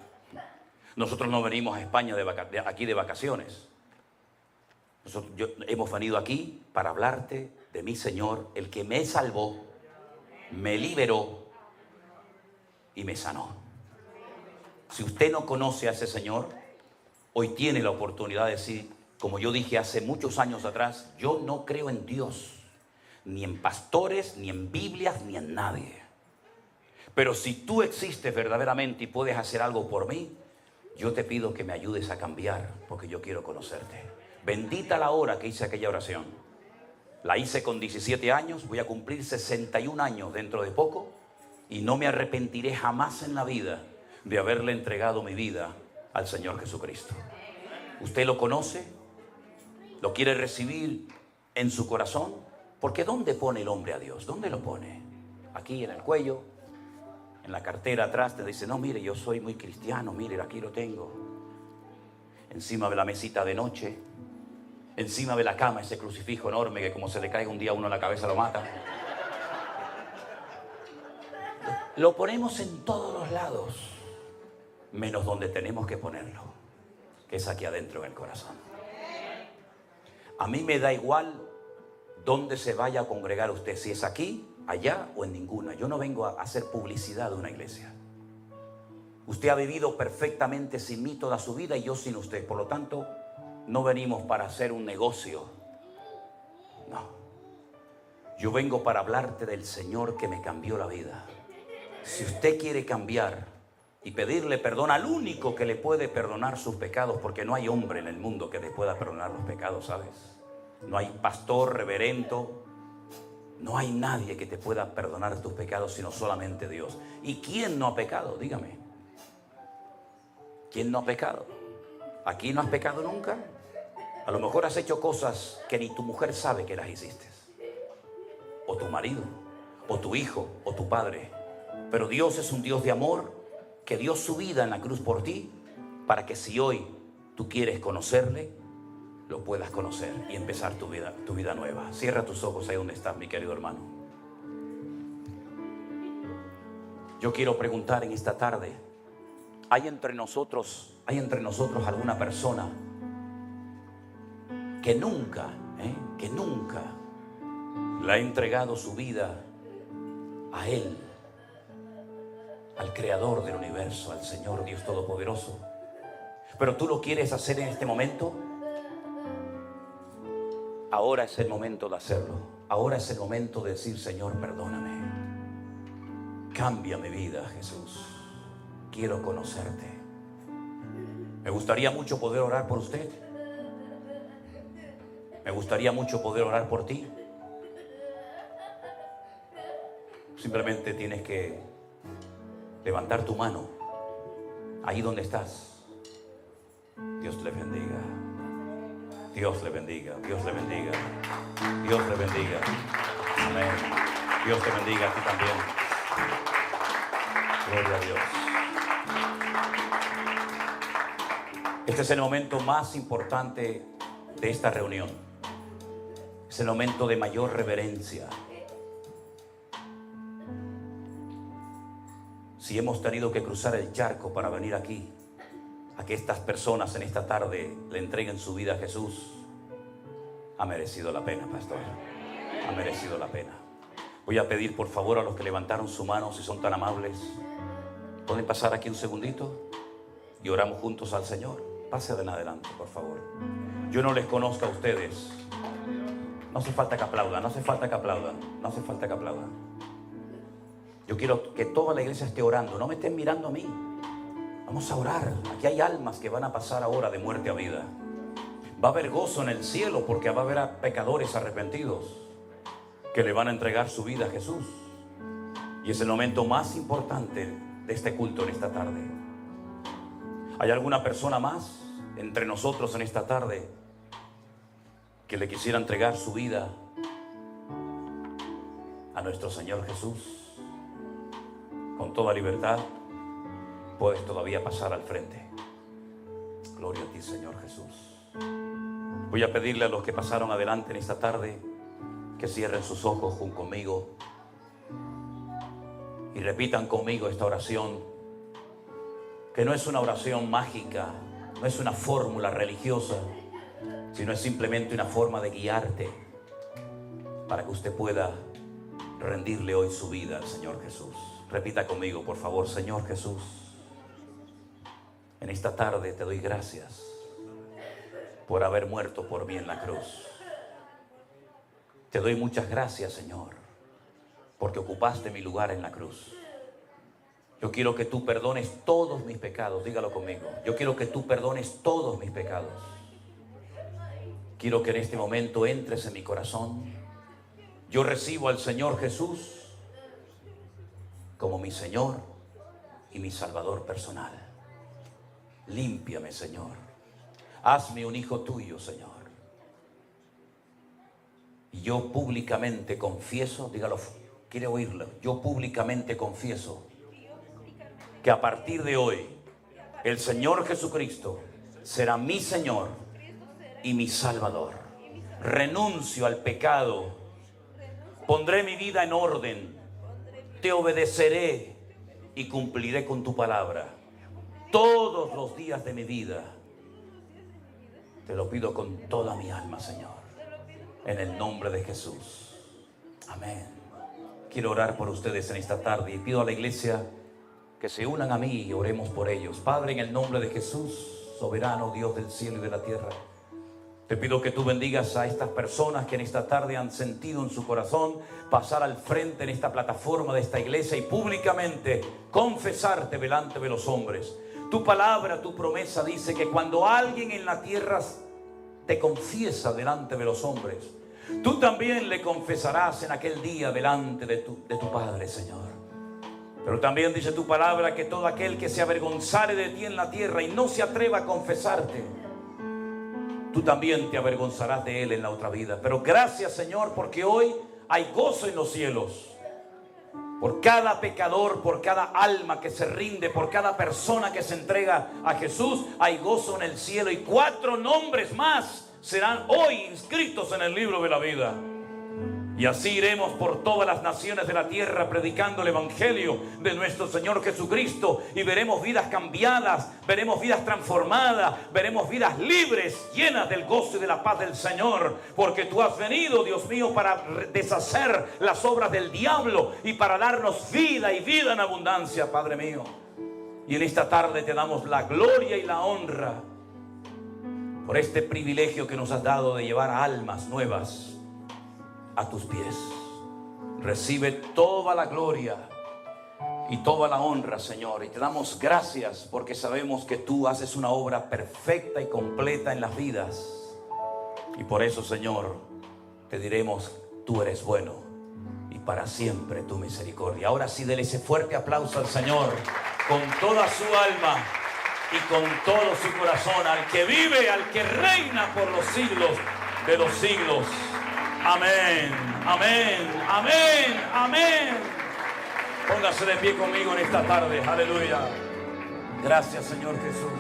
Nosotros no venimos a España aquí de vacaciones. Hemos venido aquí para hablarte de mi Señor, el que me salvó, me liberó y me sanó. Si usted no conoce a ese Señor, hoy tiene la oportunidad de decir, como yo dije hace muchos años atrás, yo no creo en Dios, ni en pastores, ni en Biblias, ni en nadie. Pero si tú existes verdaderamente y puedes hacer algo por mí, yo te pido que me ayudes a cambiar, porque yo quiero conocerte. Bendita la hora que hice aquella oración. La hice con 17 años, voy a cumplir 61 años dentro de poco, y no me arrepentiré jamás en la vida de haberle entregado mi vida al Señor Jesucristo. ¿Usted lo conoce? ¿Lo quiere recibir en su corazón? Porque ¿dónde pone el hombre a Dios? ¿Dónde lo pone? Aquí en el cuello, en la cartera atrás te dice, no, mire, yo soy muy cristiano, mire, aquí lo tengo. Encima de la mesita de noche, encima de la cama, ese crucifijo enorme que como se le caiga un día a uno en la cabeza lo mata. Lo ponemos en todos los lados, menos donde tenemos que ponerlo, que es aquí adentro en el corazón. A mí me da igual dónde se vaya a congregar usted, si es aquí, allá o en ninguna. Yo no vengo a hacer publicidad de una iglesia. Usted ha vivido perfectamente sin mí toda su vida y yo sin usted. Por lo tanto, no venimos para hacer un negocio. No. Yo vengo para hablarte del Señor que me cambió la vida. Si usted quiere cambiar y pedirle perdón al único que le puede perdonar sus pecados, porque no hay hombre en el mundo que le pueda perdonar los pecados, ¿sabes? No hay pastor, reverendo, no hay nadie que te pueda perdonar tus pecados sino solamente Dios. ¿Y quién no ha pecado? Dígame. ¿Quién no ha pecado? ¿Aquí no has pecado nunca? A lo mejor has hecho cosas que ni tu mujer sabe que las hiciste, o tu marido, o tu hijo, o tu padre. Pero Dios es un Dios de amor que dio su vida en la cruz por ti, para que si hoy tú quieres conocerle, lo puedas conocer y empezar tu vida nueva. Cierra tus ojos ahí donde estás, mi querido hermano. Yo quiero preguntar en esta tarde, ¿hay entre nosotros alguna persona que nunca le ha entregado su vida a Él, al Creador del universo, al Señor Dios Todopoderoso? Pero tú lo quieres hacer en este momento. Ahora es el momento de hacerlo. Ahora es el momento de decir, Señor, perdóname. Cambia mi vida, Jesús. Quiero conocerte. Me gustaría mucho poder orar por usted. Me gustaría mucho poder orar por ti. Simplemente tienes que levantar tu mano ahí donde estás. Dios le bendiga. Dios le bendiga. Dios le bendiga. Dios le bendiga. Amén. Dios te bendiga a ti también. Gloria a Dios. Este es el momento más importante de esta reunión. Es el momento de mayor reverencia. Si hemos tenido que cruzar el charco para venir aquí, a que estas personas en esta tarde le entreguen su vida a Jesús, ha merecido la pena, pastor. Ha merecido la pena. Voy a pedir por favor a los que levantaron su mano, si son tan amables, ¿pueden pasar aquí un segundito? Y oramos juntos al Señor. Pase adelante, por favor. Yo no les conozco a ustedes. No hace falta que aplaudan, no hace falta que aplaudan, no hace falta que aplaudan. Yo quiero que toda la iglesia esté orando. No me estén mirando a mí. Vamos a orar. Aquí hay almas que van a pasar ahora de muerte a vida. Va a haber gozo en el cielo porque va a haber a pecadores arrepentidos que le van a entregar su vida a Jesús. Y es el momento más importante de este culto en esta tarde. ¿Hay alguna persona más entre nosotros en esta tarde que le quisiera entregar su vida a nuestro Señor Jesús? Con toda libertad puedes todavía pasar al frente. Gloria a ti, Señor Jesús. Voy a pedirle a los que pasaron adelante en esta tarde que cierren sus ojos junto conmigo y repitan conmigo esta oración, que no es una oración mágica, no es una fórmula religiosa, sino es simplemente una forma de guiarte para que usted pueda rendirle hoy su vida al Señor Jesús. Repita conmigo, por favor. Señor Jesús, en esta tarde te doy gracias por haber muerto por mí en la cruz. Te doy muchas gracias, Señor, porque ocupaste mi lugar en la cruz. Yo quiero que tú perdones todos mis pecados. Dígalo conmigo. Yo quiero que tú perdones todos mis pecados. Quiero que en este momento entres en mi corazón. Yo recibo al Señor Jesús como mi Señor y mi Salvador personal. Límpiame, Señor. Hazme un hijo tuyo, Señor. Y yo públicamente confieso, dígalo, quiere oírlo. Yo públicamente confieso que a partir de hoy el Señor Jesucristo será mi Señor y mi Salvador. Renuncio al pecado, pondré mi vida en orden, te obedeceré y cumpliré con tu palabra todos los días de mi vida. Te lo pido con toda mi alma, Señor, en el nombre de Jesús. Amén. Quiero orar por ustedes en esta tarde y pido a la iglesia que se unan a mí y oremos por ellos. Padre, en el nombre de Jesús, soberano Dios del cielo y de la tierra, te pido que tú bendigas a estas personas que en esta tarde han sentido en su corazón pasar al frente en esta plataforma de esta iglesia y públicamente confesarte delante de los hombres. Tu palabra, tu promesa dice que cuando alguien en la tierra te confiesa delante de los hombres, tú también le confesarás en aquel día delante de tu Padre, Señor. Pero también dice tu palabra que todo aquel que se avergonzare de ti en la tierra y no se atreva a confesarte, tú también te avergonzarás de él en la otra vida. Pero gracias, Señor, porque hoy hay gozo en los cielos. Por cada pecador, por cada alma que se rinde, por cada persona que se entrega a Jesús, hay gozo en el cielo. Y 4 nombres más serán hoy inscritos en el libro de la vida. Y así iremos por todas las naciones de la tierra predicando el evangelio de nuestro Señor Jesucristo. Y veremos vidas cambiadas, veremos vidas transformadas, veremos vidas libres, llenas del gozo y de la paz del Señor. Porque tú has venido, Dios mío, para deshacer las obras del diablo y para darnos vida y vida en abundancia, Padre mío. Y en esta tarde te damos la gloria y la honra por este privilegio que nos has dado de llevar almas nuevas a tus pies. Recibe toda la gloria y toda la honra, Señor, y te damos gracias porque sabemos que tú haces una obra perfecta y completa en las vidas, y por eso, Señor, te diremos: tú eres bueno y para siempre tu misericordia. Ahora sí, dele ese fuerte aplauso al Señor con toda su alma y con todo su corazón, al que vive, al que reina por los siglos de los siglos. Amén, amén, amén, amén. Póngase de pie conmigo en esta tarde. Aleluya. Gracias, Señor Jesús.